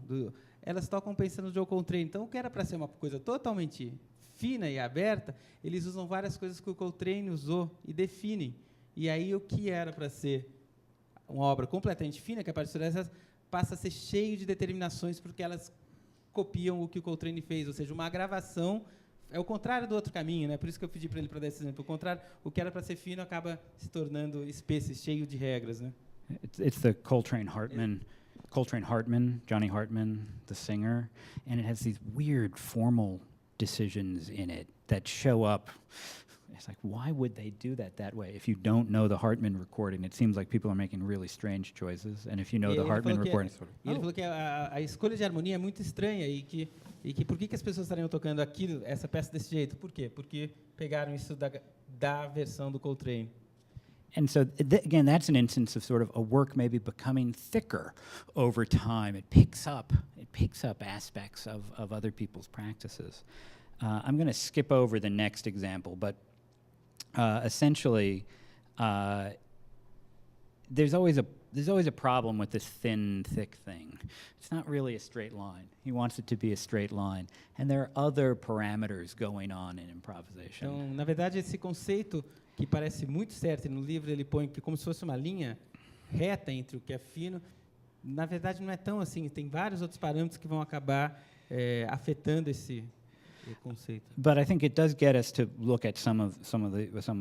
pensando no Joe Coltrane. Então, o que era para ser uma coisa totalmente fina e aberta, eles usam várias coisas que o Coltrane usou e definem. E aí, o que era para ser uma obra completamente fina, que a partitura passa a ser cheio de determinações, porque elas copiam o que o Coltrane fez, ou seja, uma gravação é o contrário do outro caminho, né? Por isso que eu pedi para ele para dar esse exemplo. O contrário, o que era para ser fino acaba se tornando espesso, cheio de regras, né? It's the Coltrane Hartman, Johnny Hartman, the singer, and it has these weird formal decisions in it that show up. It's like, why would they do that way? If you don't know the Hartman recording, it seems like people are making really strange choices. And if you know the Hartman recording, ele falou que a escolha de harmonia é muito estranha e que por que as pessoas estariam tocando aquilo, essa peça desse jeito? Por quê? Porque pegaram isso da versão do Coltrane. And so, again, that's an instance of sort of a work maybe becoming thicker over time. It picks up aspects of other people's practices. I'm going to skip over the next example, but essentially, there's always a problem with this thin, thick thing. It's not really a straight line. He wants it to be a straight line, and there are other parameters going on in improvisation. Então, na verdade, esse conceito que parece muito certo, e no livro ele põe que como se fosse uma linha reta entre o que é fino, na verdade não é tão assim, tem vários outros parâmetros que vão acabar afetando esse conceito. But I think it does get us to look at some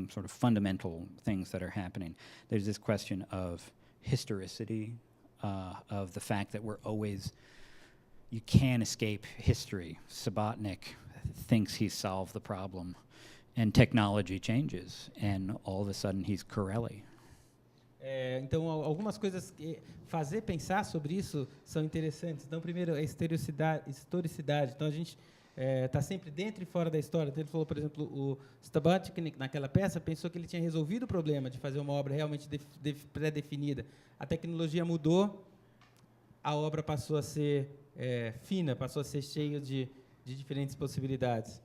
sort of fundamental things that are happening. There's this question of historicity, of the fact that you can't escape history. Subotnick thinks he's solved the problem. And technology changes, and all of a sudden he's Corelli. Então, algumas coisas fazer pensar sobre isso são interessantes. Então, primeiro, a historicidade. Então, a gente está sempre dentro e fora da história. Então, ele falou, por exemplo, o Subotnick, naquela peça, pensou que ele tinha resolvido o problema de fazer uma obra realmente pré-definida. A tecnologia mudou, a obra passou a ser fina, passou a ser cheia de diferentes possibilidades.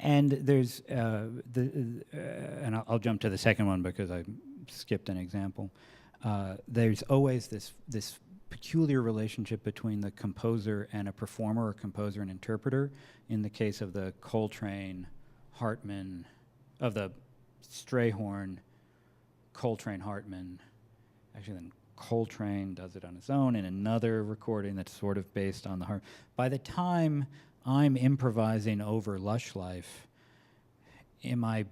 And there's and I'll jump to the second one because I skipped an example. There's always this peculiar relationship between the composer and a performer, or composer and interpreter. In the case of the Coltrane, Hartman, of the Strayhorn, Coltrane, Hartman. Actually, then Coltrane does it on his own in another recording that's sort of based on the Hartman. By the time I'm improvising over Lush Life, am I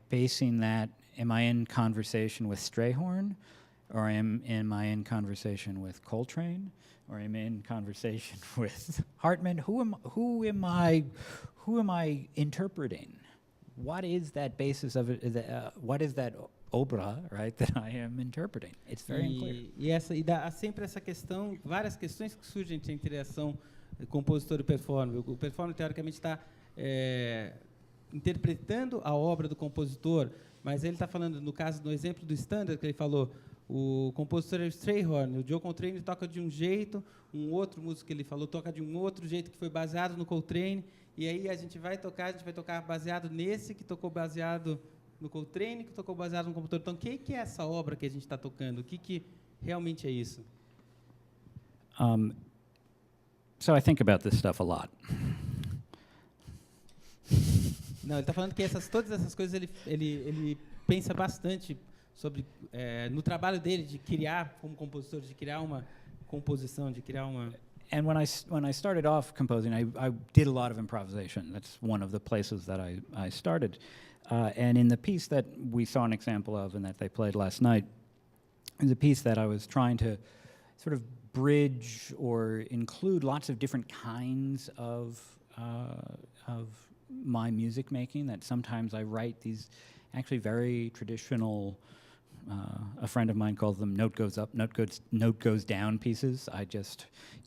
in conversation with Strayhorn, or am I in conversation with Coltrane, or am I in conversation with Hartman? Who am I interpreting? What is that basis of it? What is that obra, right, that I am interpreting? It's very unclear. Dá sempre essa questão, várias questões que surgem entre a ação compositor e performer. O performer, teoricamente, está interpretando a obra do compositor, mas ele está falando, no caso, no exemplo do standard que ele falou, o compositor é o Strayhorn, o Joe Coltrane toca de um jeito, um outro músico que ele falou toca de um outro jeito que foi baseado no Coltrane, e aí a gente vai tocar baseado nesse que tocou baseado no Coltrane, que tocou baseado no compositor. Então, o que é essa obra que a gente está tocando? O que realmente é isso? So I think about this stuff a lot. Não, ele está falando que todas essas coisas ele pensa bastante sobre no trabalho dele de criar como compositor, de criar uma composição, de criar uma. And when I started off composing, I did a lot of improvisation. That's one of the places that I started. And in the piece that we saw an example of and that they played last night, is a piece that I was trying to sort of bridge or include lots of different kinds of my music making. That sometimes I write these actually very traditional. A friend of mine calls them note goes up, note goes down pieces.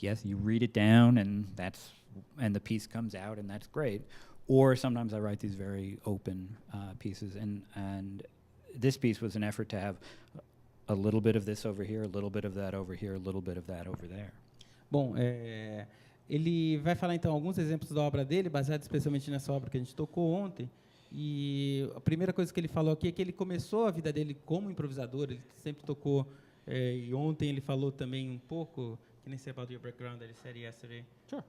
You read it down and the piece comes out and that's great. Or sometimes I write these very open pieces, and this piece was an effort to have a little bit of this over here, a little bit of that over here, a little bit of that over there. Bom, ele vai falar, então, alguns exemplos da obra dele, baseados especialmente nessa obra que a gente tocou ontem. E a primeira coisa que ele falou aqui é que ele começou a vida dele como improvisador, ele sempre tocou, e ontem ele falou também um pouco, can I say about your background that you said yesterday? Sure.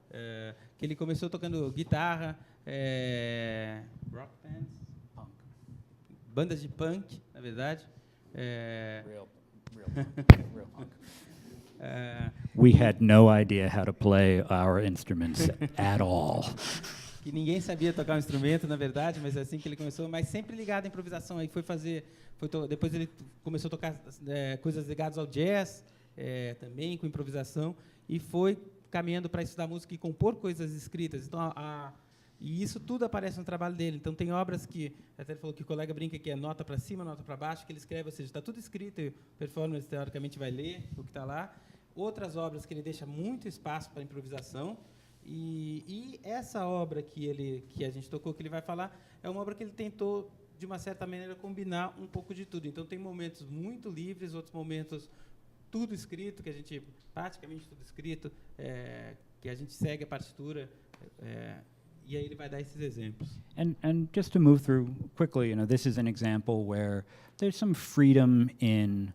Que ele começou tocando guitarra, rock bands, Punk. bandas de punk, na verdade. Real punk. Real punk. We had no idea how to play our instruments at all. Que ninguém sabia tocar um instrumento, na verdade, mas é assim que ele começou, mas sempre ligado à improvisação. Aí depois ele começou a tocar coisas ligadas ao jazz, também com improvisação, e foi caminhando para estudar música e compor coisas escritas. Então, e isso tudo aparece no trabalho dele. Então, tem obras que, até ele falou que o colega brinca que é nota para cima, nota para baixo, que ele escreve, ou seja, está tudo escrito, e o performance, teoricamente, vai ler o que está lá. Outras obras que ele deixa muito espaço para improvisação. E essa obra que a gente tocou, que ele vai falar, é uma obra que ele tentou, de uma certa maneira, combinar um pouco de tudo. Então, tem momentos muito livres, outros momentos tudo escrito, que a gente, praticamente tudo escrito, que a gente segue a partitura, e aí ele vai dar esses exemplos. And just to move through quickly, this is an example where there's some freedom in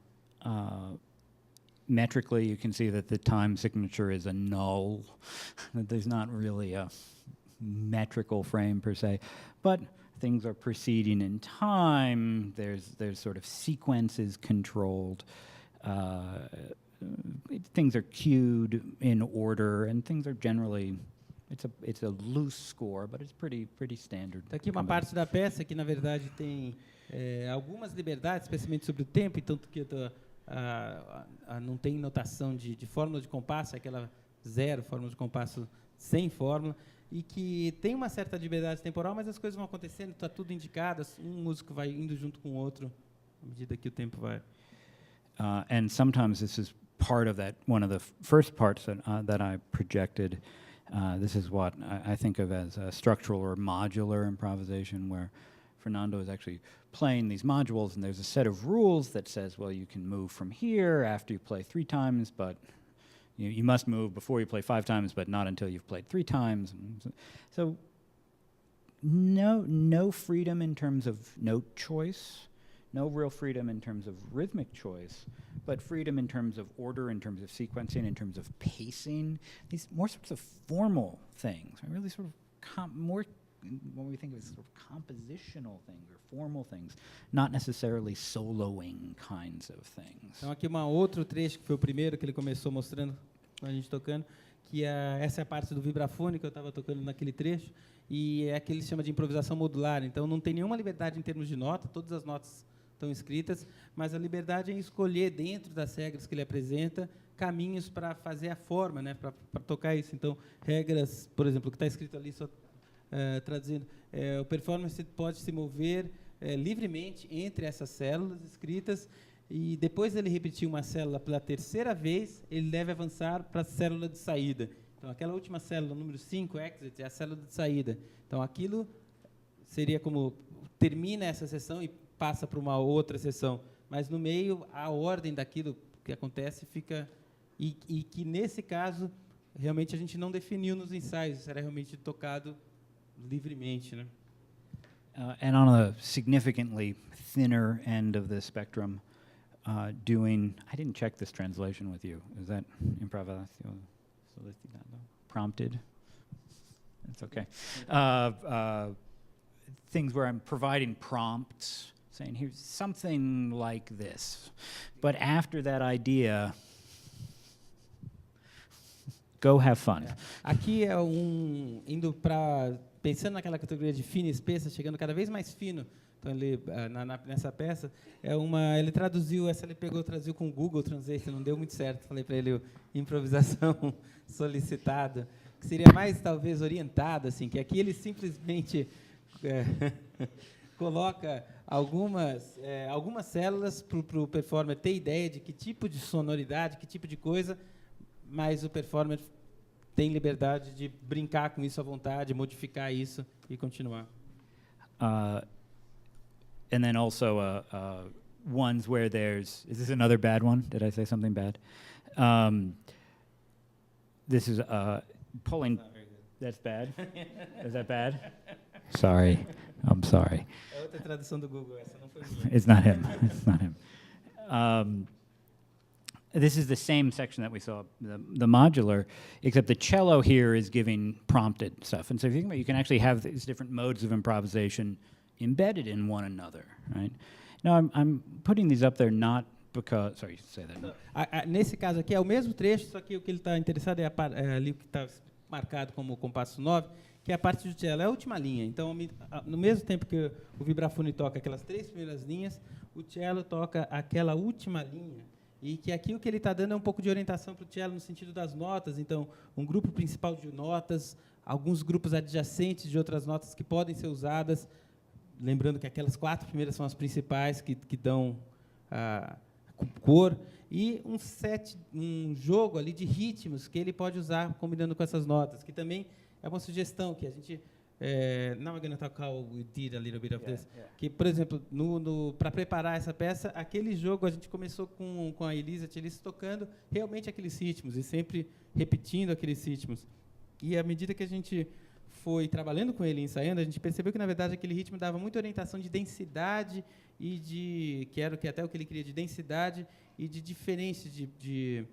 metrically, you can see that the time signature is a null, that there's not really a metrical frame per se, but things are proceeding in time, there's sort of sequences controlled, things are cued in order, and things are generally, it's a loose score, but it's pretty standard. Tá aqui uma parte da peça que, na verdade, tem algumas liberdades, especialmente sobre o tempo, tanto que não tem notação de fórmula de compasso, aquela zero fórmula de compasso sem fórmula, e que tem uma certa liberdade temporal, mas as coisas vão acontecendo, está tudo indicado, um músico vai indo junto com o outro, à medida que o tempo vai. And sometimes this is part of that, one of the first parts that I projected. This is what I think of as a structural or modular improvisation, where Fernando is actually playing these modules, and there's a set of rules that says, well, you can move from here after you play 3 times, but you must move before you play 5 times, but not until you've played 3 times. So no freedom in terms of note choice, no real freedom in terms of rhythmic choice, but freedom in terms of order, in terms of sequencing, in terms of pacing, these more sorts of formal things, really sort of more what we think of as sort of compositional things or formal things, not necessarily soloing kinds of things. Então aqui outro trecho que foi o primeiro que ele começou mostrando com a gente tocando, que essa é a parte do vibrafone que eu estava tocando naquele trecho, e é que ele chama de improvisação modular. Então não tem nenhuma liberdade em termos de nota, todas as notas estão escritas, mas a liberdade é em escolher dentro das regras que ele apresenta caminhos para fazer a forma, né, para tocar isso. Então regras, por exemplo, o que está escrito ali só traduzindo, o performance pode se mover livremente entre essas células escritas, e depois ele repetir uma célula pela terceira vez, ele deve avançar para a célula de saída. Então, aquela última célula, número 5, exit, é a célula de saída. Então, aquilo seria como termina essa sessão e passa para uma outra sessão. Mas, no meio, a ordem daquilo que acontece fica... E que, nesse caso, realmente a gente não definiu nos ensaios, isso era realmente tocado livremente, né? And on a significantly thinner end of the spectrum, doing, I didn't check this translation with you. Is that improvisación solicitada? Prompted? It's okay. Things where I'm providing prompts, saying here's something like this. But after that idea, go have fun. Aqui é indo para, pensando naquela categoria de fino e espessa, chegando cada vez mais fino. Então, ele, nessa peça, ele traduziu, traduziu com o Google Translate, não deu muito certo. Falei para ele, improvisação solicitada, que seria mais, talvez, orientada, assim, que aqui ele simplesmente coloca algumas células para o performer ter ideia de que tipo de sonoridade, que tipo de coisa, mas o performer tem liberdade de brincar com isso à vontade, modificar isso e continuar. and then also ones where there's, is this another bad one? Did I say something bad? This is pulling, that's bad? Is that bad? Sorry, I'm sorry. É outra tradução do Google, essa não foi minha. It's not him, it's not him. This is the same section that we saw, the modular, except the cello here is giving prompted stuff. And so if you think about it, you can actually have these different modes of improvisation embedded in one another, right? Now, I'm putting these up there not because, sorry, say that. Nesse caso aqui é o mesmo trecho, só que o que ele está interessado é ali o que está marcado como compasso 9, que é a parte do cello, é a última linha. Então, no mesmo tempo que o vibrafone toca aquelas 3 primeiras linhas, o cello toca aquela última linha. E que aqui o que ele está dando é um pouco de orientação para o cello no sentido das notas. Então, um grupo principal de notas, alguns grupos adjacentes de outras notas que podem ser usadas. Lembrando que aquelas 4 primeiras são as principais, que dão cor. E um jogo ali de ritmos que ele pode usar combinando com essas notas, que também é uma sugestão que a gente... now we're going to talk how we did a little bit of this. Que, por exemplo, para preparar essa peça, aquele jogo a gente começou com a Elisa tocando realmente aqueles ritmos e sempre repetindo aqueles ritmos. E à medida que a gente foi trabalhando com ele, ensaiando, a gente percebeu que, na verdade, aquele ritmo dava muita orientação de densidade e que era até o que ele queria, de densidade e de diferença de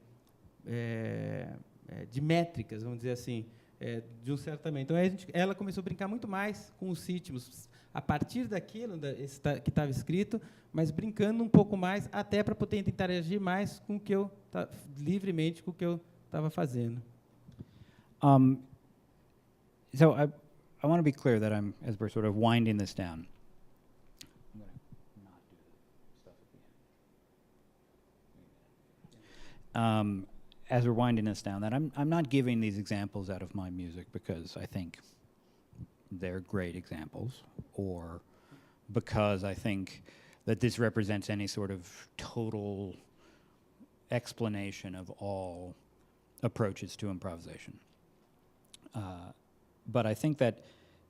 métricas, vamos dizer assim. De um certo tamanho. Então, ela começou a brincar muito mais com os ritmos, a partir daquilo que estava escrito, mas brincando um pouco mais, até para poder interagir mais com o que eu livremente com o que eu estava fazendo. So I want to be clear that as we're sort of winding this down. I'm going to not do the stuff at the end. As we're winding this down, that I'm not giving these examples out of my music because I think they're great examples, or because I think that this represents any sort of total explanation of all approaches to improvisation. But I think that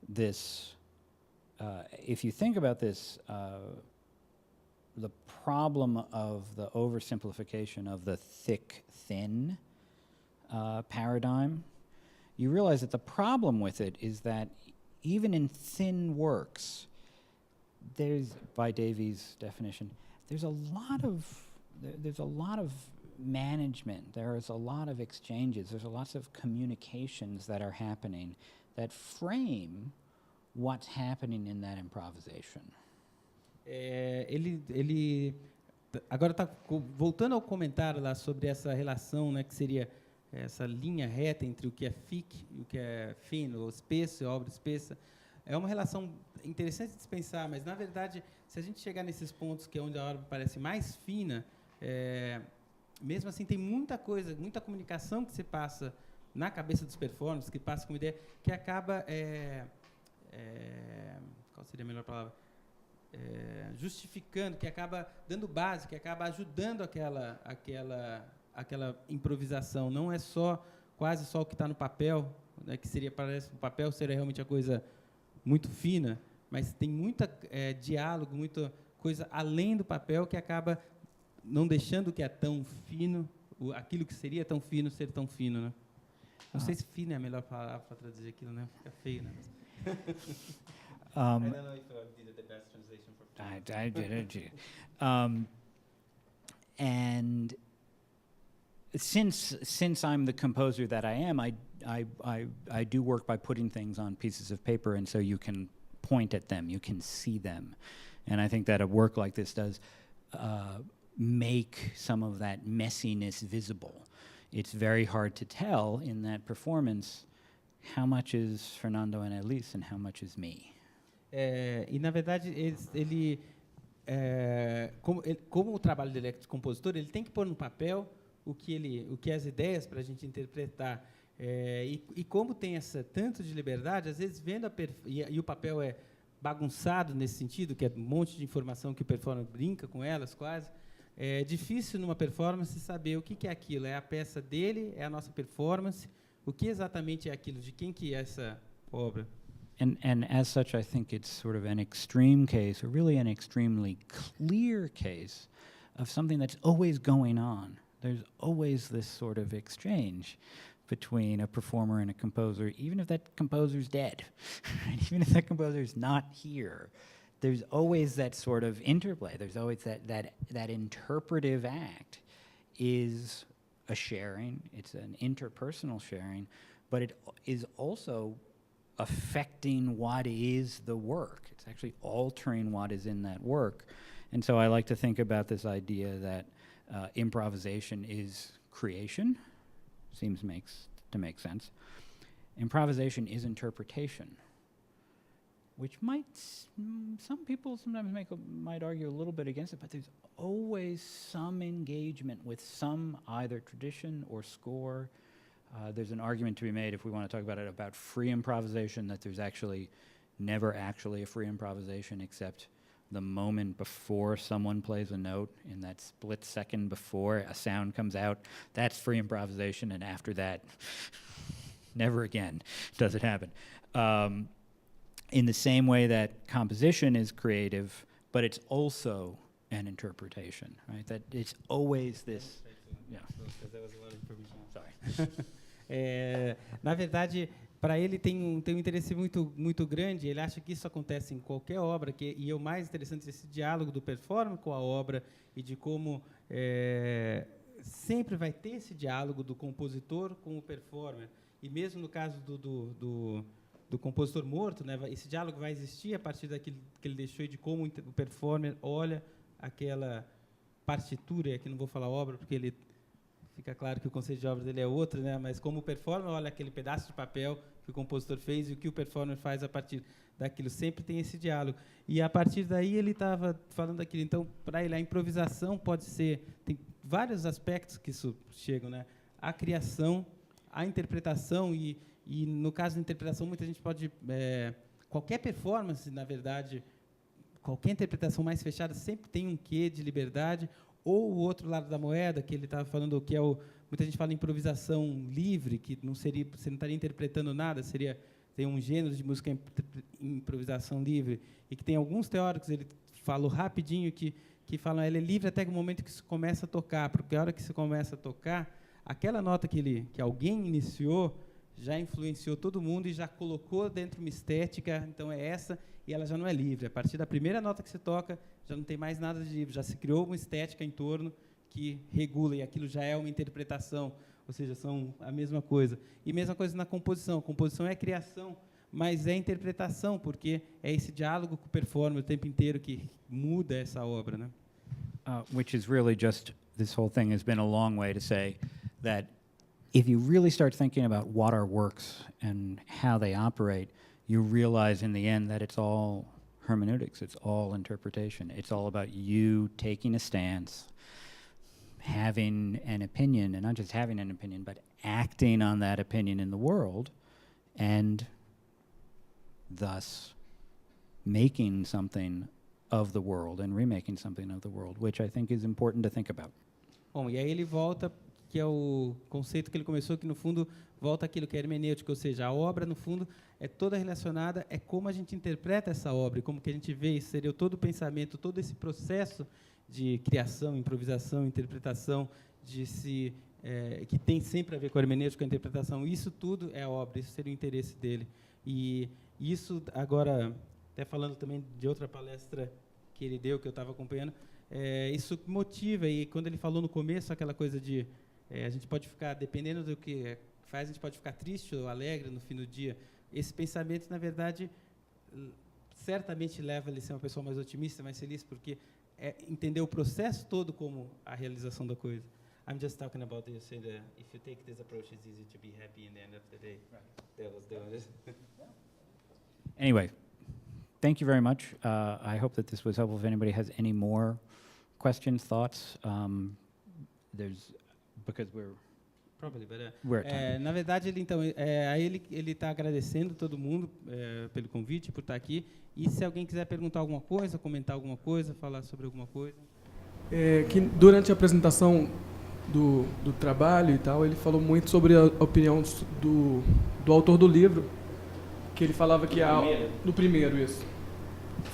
this, if you think about this, the problem of the oversimplification of the thick-thin paradigm, you realize that the problem with it is that even in thin works, there's, by Davies' definition, there's a lot of management, there's a lot of exchanges, there's lots of communications that are happening that frame what's happening in that improvisation. Ele agora está voltando ao comentário lá sobre essa relação, né, que seria essa linha reta entre o que é thick e o que é fino, ou espesso, obra espessa. É uma relação interessante de se pensar, mas, na verdade, se a gente chegar nesses pontos que é onde a obra parece mais fina, mesmo assim tem muita coisa, muita comunicação que se passa na cabeça dos performers, que passa com uma ideia, que acaba... qual seria a melhor palavra? Justificando, que acaba dando base, que acaba ajudando aquela improvisação. Não é quase só o que está no papel, né, que parece o papel seria realmente a coisa muito fina, mas tem muita diálogo, muita coisa além do papel que acaba não deixando o que é tão fino, aquilo que seria tão fino, ser tão fino, né? Não sei se fino é a melhor palavra para traduzir aquilo, né? Fica feio, né? I don't know if I did the best translation for I did. And since I'm the composer that I am, I do work by putting things on pieces of paper, and so you can point at them, you can see them, and I think that a work like this does make some of that messiness visible. It's very hard to tell in that performance how much is Fernando and Elise and how much is me. E, na verdade, como o trabalho dele é de compositor, ele tem que pôr no papel o que as ideias para a gente interpretar. E como tem tanto de liberdade, às vezes vendo e o papel é bagunçado nesse sentido, que é um monte de informação que o performer brinca com elas quase, é difícil numa performance saber o que é aquilo. É a peça dele, é a nossa performance, o que exatamente é aquilo, de quem que é essa obra. And as such, I think it's sort of an extreme case, or really an extremely clear case, of something that's always going on. There's always this sort of exchange between a performer and a composer, even if that composer's dead, even if that composer's not here. There's always that sort of interplay. There's always that interpretive act is a sharing. It's an interpersonal sharing, but it is also affecting what is the work. It's actually altering what is in that work. And so I like to think about this idea that improvisation is creation. Seems to make sense. Improvisation is interpretation, which some people sometimes might argue a little bit against it, but there's always some engagement with some either tradition or score. There's an argument to be made, if we want to talk about it, about free improvisation, that there's actually never actually a free improvisation except the moment before someone plays a note, in that split second before a sound comes out. That's free improvisation, and after that, never again does it happen. In the same way that composition is creative, but it's also an interpretation, right? That it's always this. Yeah. Sorry. Na verdade, para ele tem um interesse muito grande. Ele acha que isso acontece em qualquer obra, e o mais interessante é esse diálogo do performer com a obra e de como sempre vai ter esse diálogo do compositor com o performer. E mesmo no caso do compositor morto, né, esse diálogo vai existir a partir daquilo que ele deixou e de como o performer olha aquela partitura. E aqui não vou falar obra, porque ele fica claro que o conceito de obra dele é outro, né, mas como o performer olha aquele pedaço de papel que o compositor fez e o que o performer faz a partir daquilo. Sempre tem esse diálogo. E, a partir daí, ele estava falando daquilo. Então, para ele, a improvisação pode ser... Tem vários aspectos que isso chegam, né? A criação, a interpretação e no caso da interpretação, muita gente pode... qualquer performance, na verdade, qualquer interpretação mais fechada sempre tem um quê de liberdade, ou o outro lado da moeda, que ele estava falando, que é muita gente fala em improvisação livre, que não seria, você não estaria interpretando nada, tem um gênero de música improvisação livre, e que tem alguns teóricos, ele falou rapidinho, que falam, ela é livre até o momento que se começa a tocar, porque a hora que se começa a tocar, aquela nota que alguém iniciou, já influenciou todo mundo e já colocou dentro uma estética, então é essa, e ela já não é livre. A partir da primeira nota que se toca, já não tem mais nada de livre, já se criou uma estética em torno que regula, e aquilo já é uma interpretação, ou seja, são a mesma coisa. E mesma coisa na composição. A composição é criação, mas é interpretação, porque é esse diálogo com o performer o tempo inteiro que muda essa obra, né? Which is really just, this whole thing has been a long way to say that if you really start thinking about what are works and how they operate, you realize in the end that it's all hermeneutics, it's all interpretation. It's all about you taking a stance, having an opinion, and not just having an opinion, but acting on that opinion in the world, and thus making something of the world and remaking something of the world, which I think is important to think about. Bom, e aí ele volta, que é o conceito que ele começou, que no fundo volta àquilo que é hermenêutica, ou seja, a obra no fundo é toda relacionada, é como a gente interpreta essa obra, e como que a gente vê, isso seria todo o pensamento, todo esse processo de criação, improvisação, interpretação, que tem sempre a ver com a hermenêutica, a interpretação, isso tudo é a obra, isso seria o interesse dele. E isso, agora, até falando também de outra palestra que ele deu, que eu estava acompanhando, isso motiva, e quando ele falou no começo, aquela coisa de a gente pode ficar, dependendo do que faz, a gente pode ficar triste ou alegre no fim do dia. Esse pensamento, na verdade, certamente leva ele a ser uma pessoa mais otimista, mais feliz, porque entender o processo todo como a realização da coisa. I'm just talking about this, saying that if you take this approach, it's easy to be happy in the end of the day. That was this. Anyway, thank you very much. I hope that this was helpful. If anybody has any more questions, thoughts, because we're at time. Na verdade, aí ele está agradecendo todo mundo pelo convite, por estar aqui. E se alguém quiser perguntar alguma coisa, comentar alguma coisa, falar sobre alguma coisa. Que durante a apresentação do trabalho e tal, ele falou muito sobre a opinião do autor do livro, que ele falava que a... No primeiro, isso.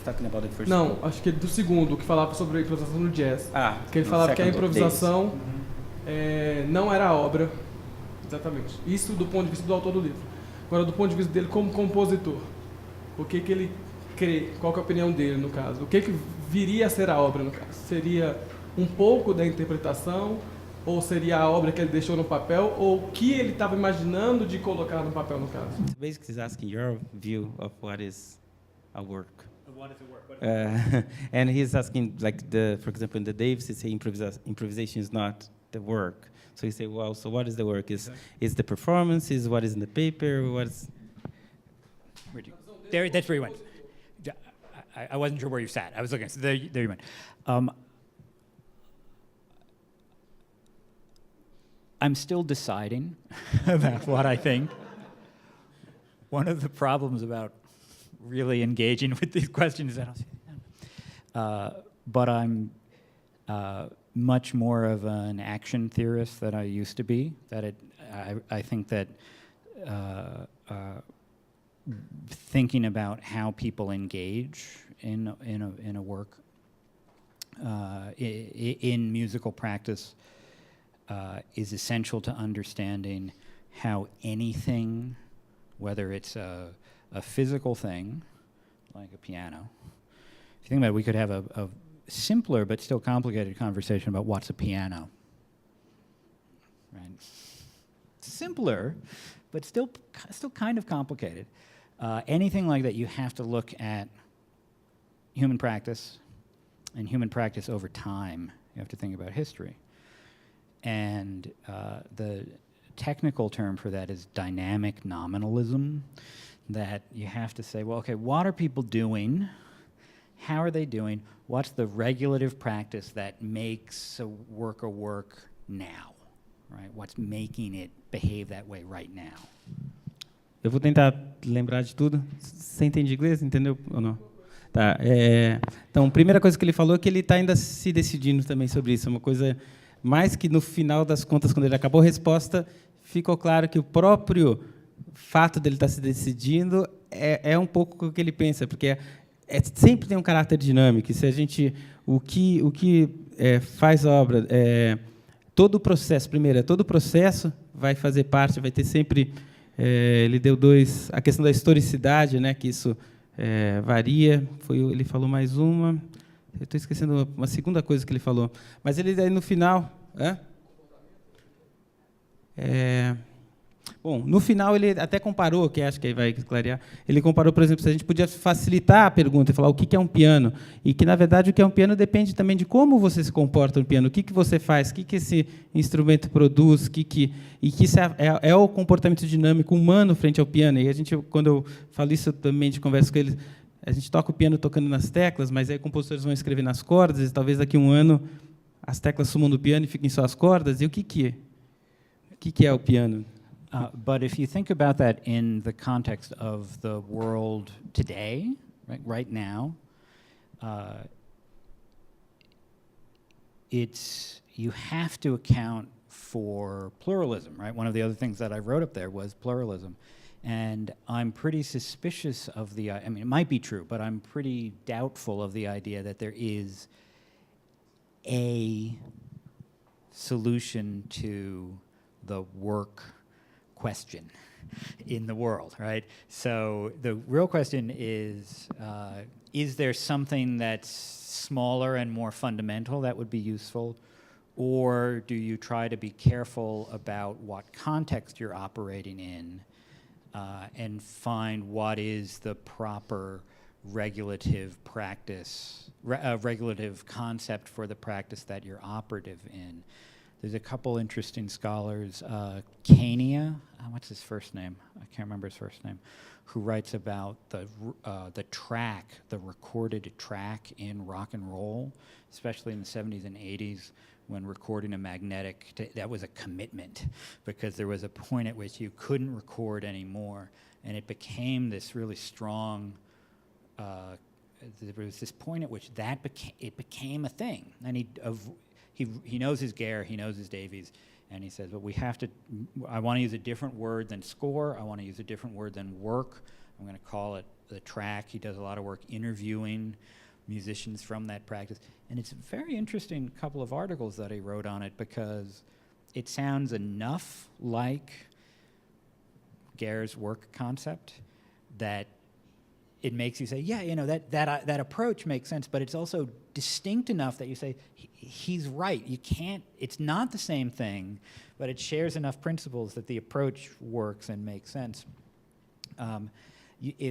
Talking about the first Não, one. acho que do segundo, que falava sobre a improvisação no jazz. Que ele no falava que a second improvisação não era a obra. Exatamente. Isso do ponto de vista do autor do livro. Agora, do ponto de vista dele como compositor. O que ele crê? Qual que é a opinião dele, no caso? O que viria a ser a obra, no caso? Seria um pouco da interpretação? Ou seria a obra que ele deixou no papel? Ou o que ele estava imaginando de colocar no papel, no caso? Basically, he's asking your view of what is a work. What is a work? And he's asking, like, for example, in the Davis, he say improvisation is not the work. So you say, well, so what is the work? Is the performance? Is what is in the paper? What's... That's where you went. I wasn't sure where you sat. I was looking. So there you went. I'm still deciding about what I think. One of the problems about really engaging with these questions is that I'll say, but I'm much more of an action theorist than I used to be. I think that thinking about how people engage in a work in musical practice is essential to understanding how anything, whether it's a physical thing like a piano. If you think about it, we could have a simpler but still complicated conversation about what's a piano. Right? Simpler, but still kind of complicated. Anything like that, you have to look at human practice and human practice over time. You have to think about history. And the technical term for that is dynamic nominalism, that you have to say, well, okay, what are people doing? How are they doing? What's the regulative practice that makes a work now? Right? What's making it behave that way right now? Eu vou tentar lembrar de tudo. Você entende inglês? Entendeu ou não? Tá. Então, a primeira coisa que ele falou é que ele está ainda se decidindo também sobre isso. É uma coisa mais que, no final das contas, quando ele acabou a resposta, ficou claro que o próprio fato dele estar se decidindo é um pouco o que ele pensa, porque sempre tem um caráter dinâmico. Se a gente, o que faz a obra, todo o processo, primeiro, todo o processo vai fazer parte, vai ter sempre... ele deu a questão da historicidade, né, que isso varia. Ele falou mais uma. Eu estou esquecendo uma segunda coisa que ele falou. Mas ele aí no final... Bom, no final ele até comparou, que acho que aí vai clarear, ele comparou, por exemplo, se a gente podia facilitar a pergunta e falar o que é um piano, e que, na verdade, o que é um piano depende também de como você se comporta no piano, o que você faz, o que esse instrumento produz, e que isso é o comportamento dinâmico humano frente ao piano. E a gente, quando eu falo isso também de conversa com eles, a gente toca o piano tocando nas teclas, mas aí compositores vão escrever nas cordas, e talvez daqui a um ano as teclas sumam do piano e fiquem só as cordas, e o que é o piano? But if you think about that in the context of the world today, right now, you have to account for pluralism, right? One of the other things that I wrote up there was pluralism. And I'm pretty suspicious of I mean, it might be true, but I'm pretty doubtful of the idea that there is a solution to the work question in the world, right? So the real question is there something that's smaller and more fundamental that would be useful? Or do you try to be careful about what context you're operating in and find what is the proper regulative practice, regulative concept for the practice that you're operative in? There's a couple interesting scholars, Kania, what's his first name? I can't remember his first name, who writes about the track, the recorded track in rock and roll, especially in the 70s and 80s, when recording a magnetic, that was a commitment, because there was a point at which you couldn't record anymore, and it became this really strong, there was this point at which it became a thing, and he knows his Gare, he knows his Davies, and he says, but I want to use a different word than score, I want to use a different word than work, I'm going to call it the track. He does a lot of work interviewing musicians from that practice. And it's a very interesting couple of articles that he wrote on it, because it sounds enough like Gehr's work concept that it makes you say, yeah, you know, that approach makes sense, but it's also distinct enough that you say, he's right. You can't, it's not the same thing, but it shares enough principles that the approach works and makes sense.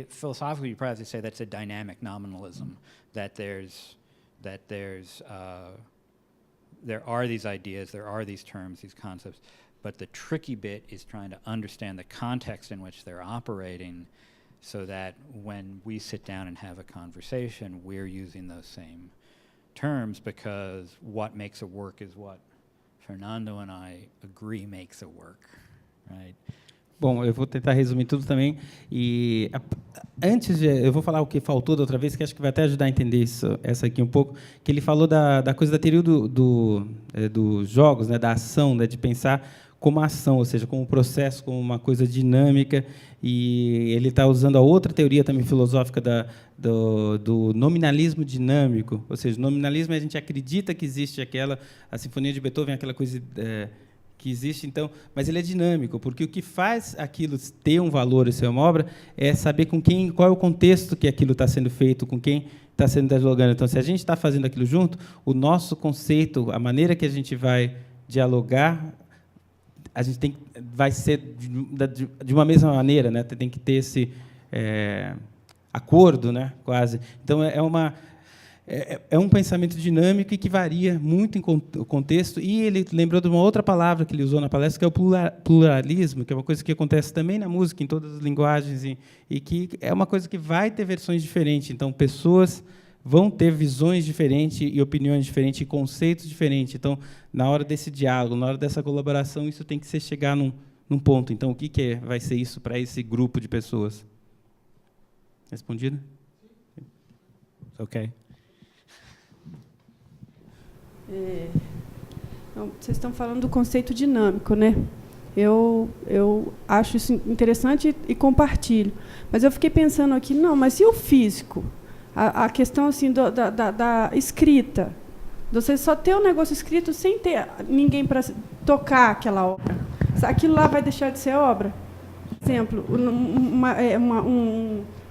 Philosophically, you probably have to say that's a dynamic nominalism, that there are these ideas, there are these terms, these concepts, but the tricky bit is trying to understand the context in which they're operating, so that when we sit down and have a conversation, we're using those same terms, because what makes a work is what Fernando and I agree makes a work, right? Bom, eu vou tentar resumir tudo também. E antes, eu vou falar o que faltou da outra vez, que acho que vai até ajudar a entender isso, essa aqui um pouco, que ele falou da coisa da teoria dos jogos, né, da ação, né, de pensar como ação, ou seja, como processo, como uma coisa dinâmica. E ele está usando a outra teoria também filosófica do nominalismo dinâmico, ou seja, nominalismo a gente acredita que existe a Sinfonia de Beethoven, aquela coisa que existe, então, mas ele é dinâmico, porque o que faz aquilo ter um valor e ser uma obra é saber qual é o contexto que aquilo está sendo feito, com quem está sendo dialogando. Então, se a gente está fazendo aquilo junto, o nosso conceito, a maneira que a gente vai dialogar, a gente vai ser de uma mesma maneira, né? Tem que ter esse acordo, né? Quase. Então, é um pensamento dinâmico e que varia muito em contexto. E ele lembrou de uma outra palavra que ele usou na palestra, que é o pluralismo, que é uma coisa que acontece também na música, em todas as linguagens, e que é uma coisa que vai ter versões diferentes. Então, pessoas vão ter visões diferentes e opiniões diferentes e conceitos diferentes. Então, na hora desse diálogo, na hora dessa colaboração, isso tem que chegar num ponto. Então, o que vai ser isso para esse grupo de pessoas? Respondido? Ok. Vocês estão falando do conceito dinâmico, né? Eu acho isso interessante e compartilho. Mas eu fiquei pensando aqui, mas e o físico? A questão assim da escrita. Você só ter um negócio escrito sem ter ninguém para tocar aquela obra. Aquilo lá vai deixar de ser obra? Por exemplo,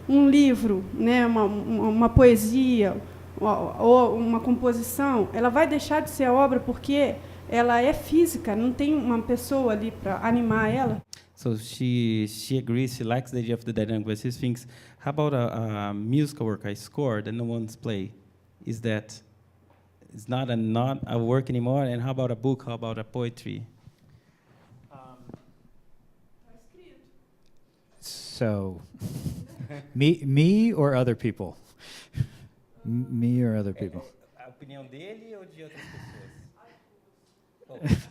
um livro, né? uma poesia, ou uma composição, ela vai deixar de ser obra porque ela é física, não tem uma pessoa ali para animar ela. So she agrees, she likes the idea of the dynamic, but she thinks, how about a musical work, a score that no one's play? Is that it's not a work anymore? And how about a book? How about a poetry? So, me or other people? Me or other people? A opinião dele ou de outras pessoas?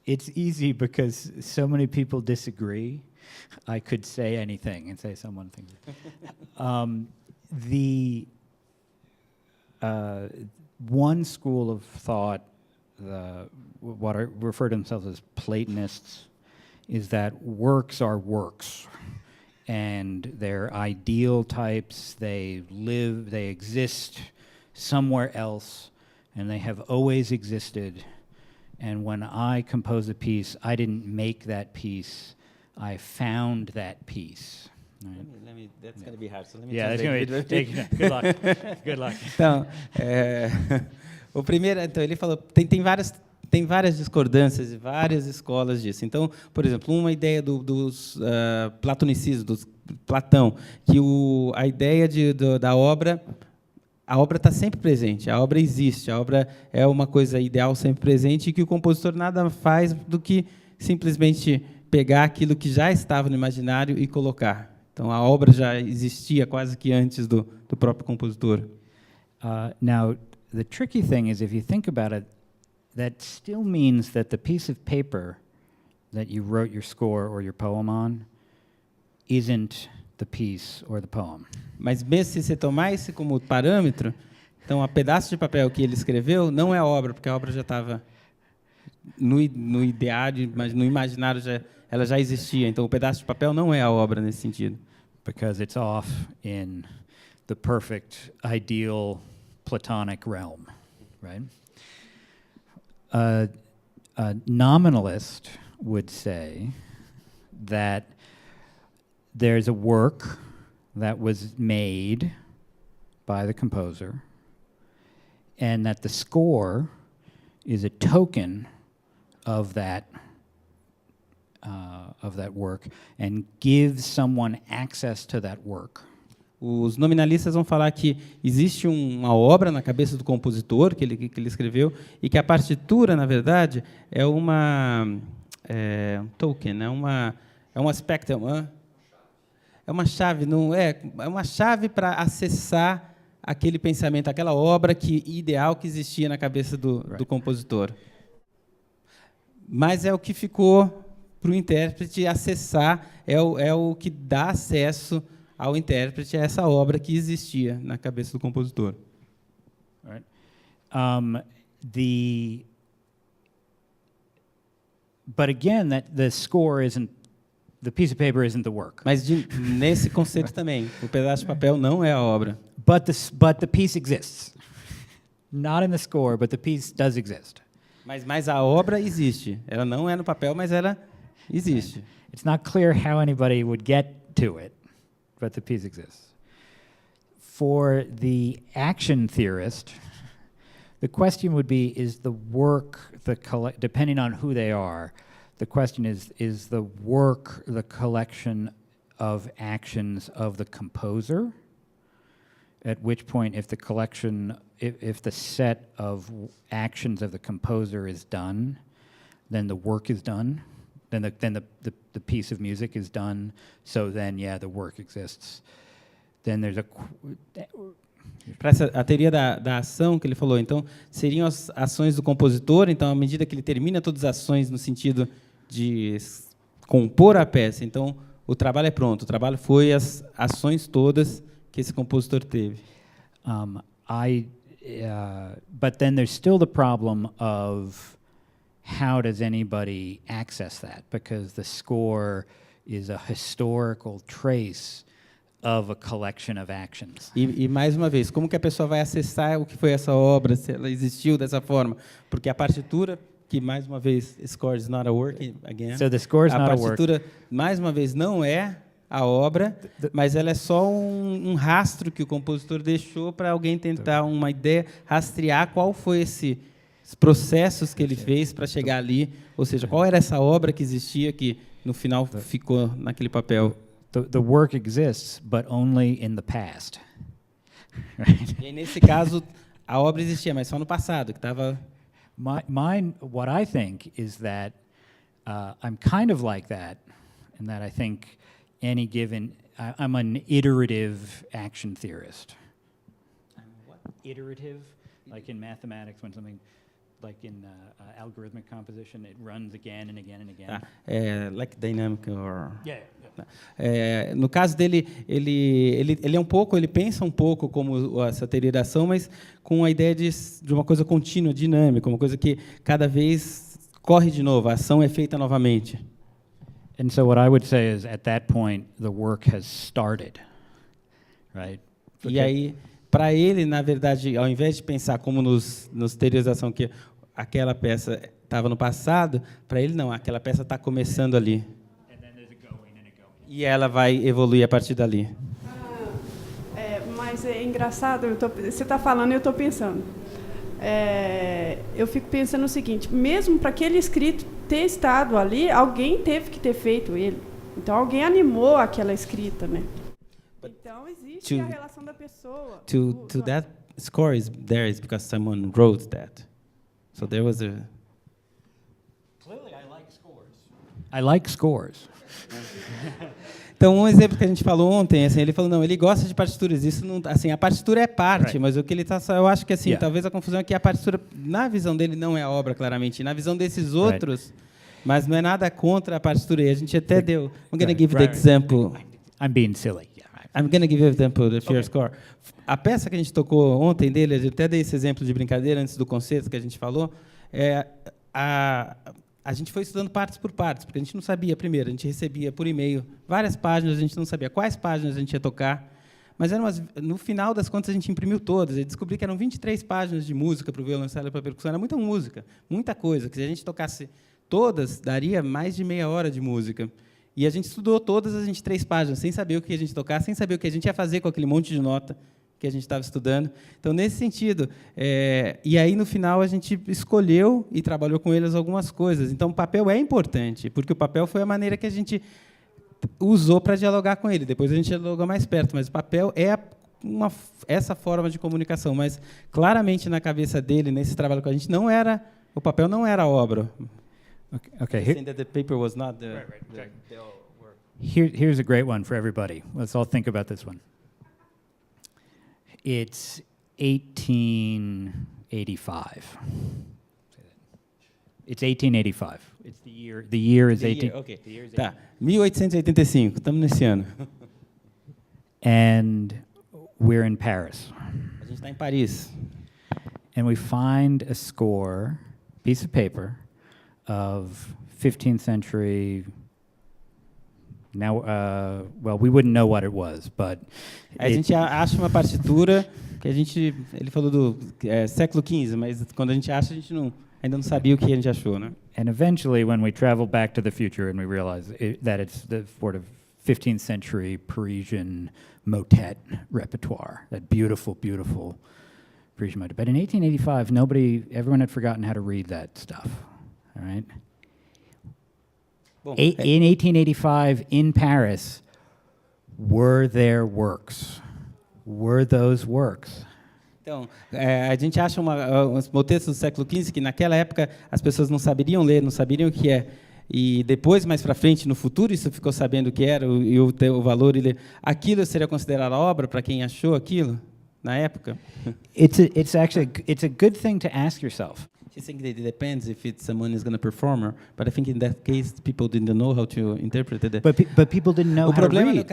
It's easy because so many people disagree. I could say anything and say someone thinks. The one school of thought, what I refer to themselves as Platonists, is that works are works, and they're ideal types. They exist somewhere else, and they have always existed. And when I compose a piece, I didn't make that piece, I found that piece. Right? That's going to be hard. So let me that's going to be. Good luck. Good luck. Então, o primeiro, então ele falou, tem várias discordâncias e várias escolas disso. Então, por exemplo, uma ideia dos platonicismos, do Platão, que a ideia da obra, a obra está sempre presente, a obra existe, a obra é uma coisa ideal sempre presente, e que o compositor nada faz do que simplesmente pegar aquilo que já estava no imaginário e colocar. Então, a obra já existia quase que antes do próprio compositor. Now, the tricky thing is, if you think about it, that still means that the piece of paper that you wrote your score or your poem on isn't the piece or the poem. Mas mesmo se você tomar isso como parâmetro, então, a pedaço de papel que ele escreveu não é a obra, porque a obra já estava no ideário, mas no imaginário ela já existia. Então, o pedaço de papel não é a obra nesse sentido. Because it's off in the perfect, ideal, Platonic realm, right? A nominalist would say that there's a work that was made by the composer, and that the score is a token of that work and gives someone access to that work. Os nominalistas vão falar que existe uma obra na cabeça do compositor que ele escreveu e que a partitura, na verdade, é um token, é um aspecto, é uma chave, não é uma chave para acessar aquele pensamento, aquela obra ideal que existia na cabeça do compositor. Mas é o que ficou para o intérprete acessar, é o que dá acesso ao intérprete a essa obra que existia na cabeça do compositor. Right. But again, that the score isn't, the piece of paper isn't the work. Mas nesse conceito também, o pedaço de papel não é a obra. But the piece exists. Not in the score, but the piece does exist. Mas a obra existe. Ela não é no papel, mas ela existe. It's not clear how anybody would get to it, but the piece exists. For the action theorist, the question would be, is the work, depending on who they are, the question is the work the collection of actions of the composer? At which point, if the collection, if the set of actions of the composer is done, then the work is done. Then the piece of music is done. So then, yeah, the work exists. Then there's Para a teoria da ação que ele falou, então, seriam as ações do compositor, então, à medida que ele termina todas as ações no sentido de compor a peça, então, o trabalho é pronto, o trabalho foi as ações todas que esse compositor teve. But then there's still the problem of how does anybody access that? Because the score is a historical trace of a collection of actions. E mais uma vez, como que a pessoa vai acessar o que foi essa obra, se ela existiu dessa forma? Porque a partitura, que mais uma vez, score is not a work, again. So the score is not a work. A partitura, mais uma vez, não é a obra, mas ela é só um rastro que o compositor deixou para alguém tentar uma ideia, rastrear qual foi esses processos que ele fez para chegar ali, ou seja, qual era essa obra que existia que no final ficou naquele papel. The work exists, but only in the past. Right? E aí, nesse caso, a obra existia, mas só no passado, que estava. What I think is that I'm kind of like that, in that I think any given, I'm an iterative action theorist. What? Iterative, like in mathematics, when something, like in algorithmic composition, it runs again and again and again. Like dynamic or. Yeah. No caso dele, ele é um pouco, ele pensa um pouco como essa teoria da ação, mas com a ideia de uma coisa contínua, dinâmica, uma coisa que cada vez corre de novo, a ação é feita novamente. And so what I would say is, at that point, the work has started, right? E aí, para ele, na verdade, ao invés de pensar como nos teorias da ação que aquela peça estava no passado, para ele não, aquela peça está começando ali. E ela vai evoluir a partir dali. Mas é engraçado, você está falando e eu estou pensando. Eu fico pensando o seguinte, mesmo para aquele escrito ter estado ali, alguém teve que ter feito ele. Então, alguém animou aquela escrita, né? Então, existe a relação da pessoa. To that score is there is because someone wrote that. So there was a... Clearly, I like scores. I like scores. Então, um exemplo que a gente falou ontem, assim, ele falou, não, ele gosta de partituras. Isso não, assim, a partitura é parte, mas o que ele está, eu acho que assim, talvez a confusão é que a partitura, na visão dele, não é a obra, claramente. Na visão desses outros, mas não é nada contra a partitura. E a gente até deu. I'm going to give you the example. I'm being silly. I'm going to give you the example of the first score. A peça que a gente tocou ontem dele, eu até dei esse exemplo de brincadeira antes do concerto que a gente falou. a gente foi estudando partes por partes, porque a gente não sabia, primeiro, a gente recebia por e-mail várias páginas, a gente não sabia quais páginas a gente ia tocar, mas no final das contas a gente imprimiu todas, e descobri que eram 23 páginas de música para o violoncelo e para a percussão, era muita música, muita coisa, que se a gente tocasse todas, daria mais de meia hora de música. E a gente estudou todas as 23 páginas, sem saber o que a gente tocar, sem saber o que a gente ia fazer com aquele monte de nota que a gente estava estudando. Então, nesse sentido, e aí, no final, a gente escolheu e trabalhou com eles algumas coisas. Então, o papel é importante, porque o papel foi a maneira que a gente usou para dialogar com ele. Depois a gente dialogou mais perto, mas o papel é essa forma de comunicação. Mas, claramente, na cabeça dele, nesse trabalho com a gente, o papel não era a obra. Okay. Saying that the paper was not the work. Here's a great one for everybody. Let's all think about this one. It's 1885. It's 1885. It's the year. The year is 18. Okay. Tá. 1885. Estamos nesse ano. And we're in Paris. A gente está em Paris. And we find a score, piece of paper, of 15th century. Now, well, we wouldn't know what it was, but a gente acha uma partitura que ele falou do século XV, mas quando a gente acha, a gente ainda não sabia o que a gente achou, né? And eventually, when we travel back to the future and we realize that it's the sort of 15th century Parisian motet repertoire, that beautiful, beautiful Parisian motet. But in 1885, everyone had forgotten how to read that stuff. All right. In 1885, in Paris, were there works? Were those works? Então, a gente acha uns motetos do século XV que, naquela época, as pessoas não saberiam ler, não saberiam o que é. E depois, mais para frente, no futuro, isso ficou sabendo o que era e o valor. Aquilo seria considerado obra para quem achou aquilo na época? It's a good thing to ask yourself. I think that it depends if someone is going to perform, but I think in that case people didn't know how to interpret it. But people didn't know how to read.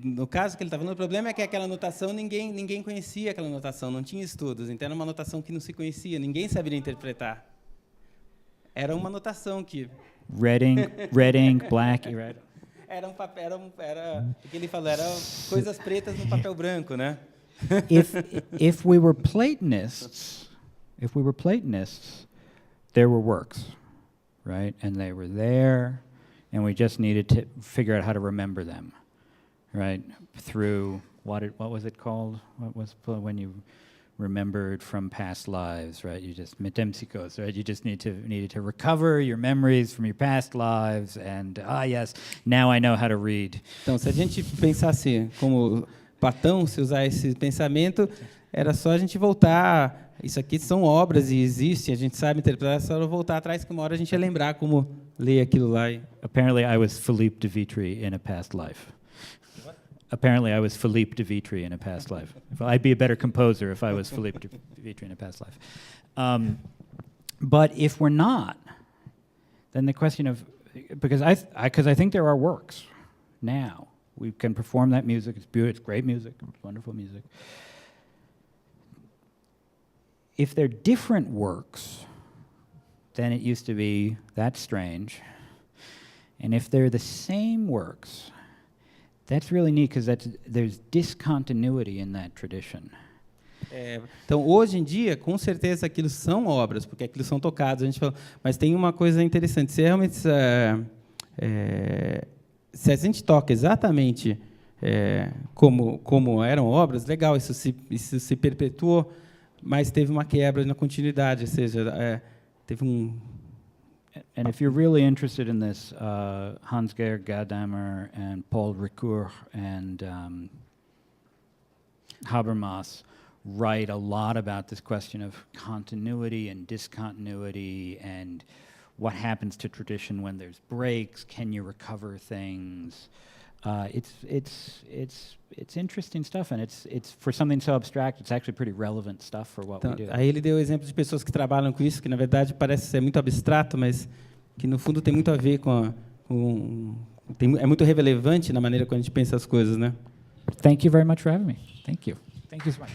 No caso que ele está falando, o problema é que aquela notação ninguém conhecia aquela notação, não tinha estudos, então era uma notação que não se conhecia, ninguém sabia interpretar. Era uma notação que red ink, black, red. Era o que ele falou, eram coisas pretas no papel branco, né? If we were Platonists, there were works, right? And they were there, and we just needed to figure out how to remember them, right? Through what was it called? What was when you remembered from past lives, right? You just metempsychos, right? You just needed to recover your memories from your past lives, and yes, now I know how to read. Então, se a gente pensasse como Platão, se usar esse pensamento, era só a gente voltar. Isso aqui são obras e existem, a gente sabe interpretar, é só voltar atrás que uma hora a gente ia lembrar como ler aquilo lá. Apparently I was Philippe de Vitry in a past life. What? Apparently I was Philippe de Vitry in a past life. I'd be a better composer if I was Philippe de Vitry in a past life. But if we're not, then the question of, because I think there are works now. We can perform that music, it's beautiful, it's great music, it's wonderful music. If they're different works, then it used to be, that's strange. And if they're the same works, that's really neat because there's discontinuity in that tradition. Então, hoje em dia, com certeza, aquilo são obras, porque aquilo são tocados. A gente fala, mas tem uma coisa interessante. Se realmente se a gente toca exatamente como eram obras, legal, isso se perpetuou. Mas teve uma quebra na continuidade, ou seja, teve And if you're really interested in this, Hans-Georg Gadamer and Paul Ricoeur and Habermas write a lot about this question of continuity and discontinuity and what happens to tradition when there's breaks. Can you recover things? It's interesting stuff, and it's for something so abstract, it's actually pretty relevant stuff for what we do. Aí ele deu o exemplo de pessoas que trabalham com isso, que na verdade parece ser muito abstrato, mas que no fundo tem muito a ver é muito relevante na maneira como a gente pensa as coisas, né? Thank you very much for having me. Thank you. Thank you so much.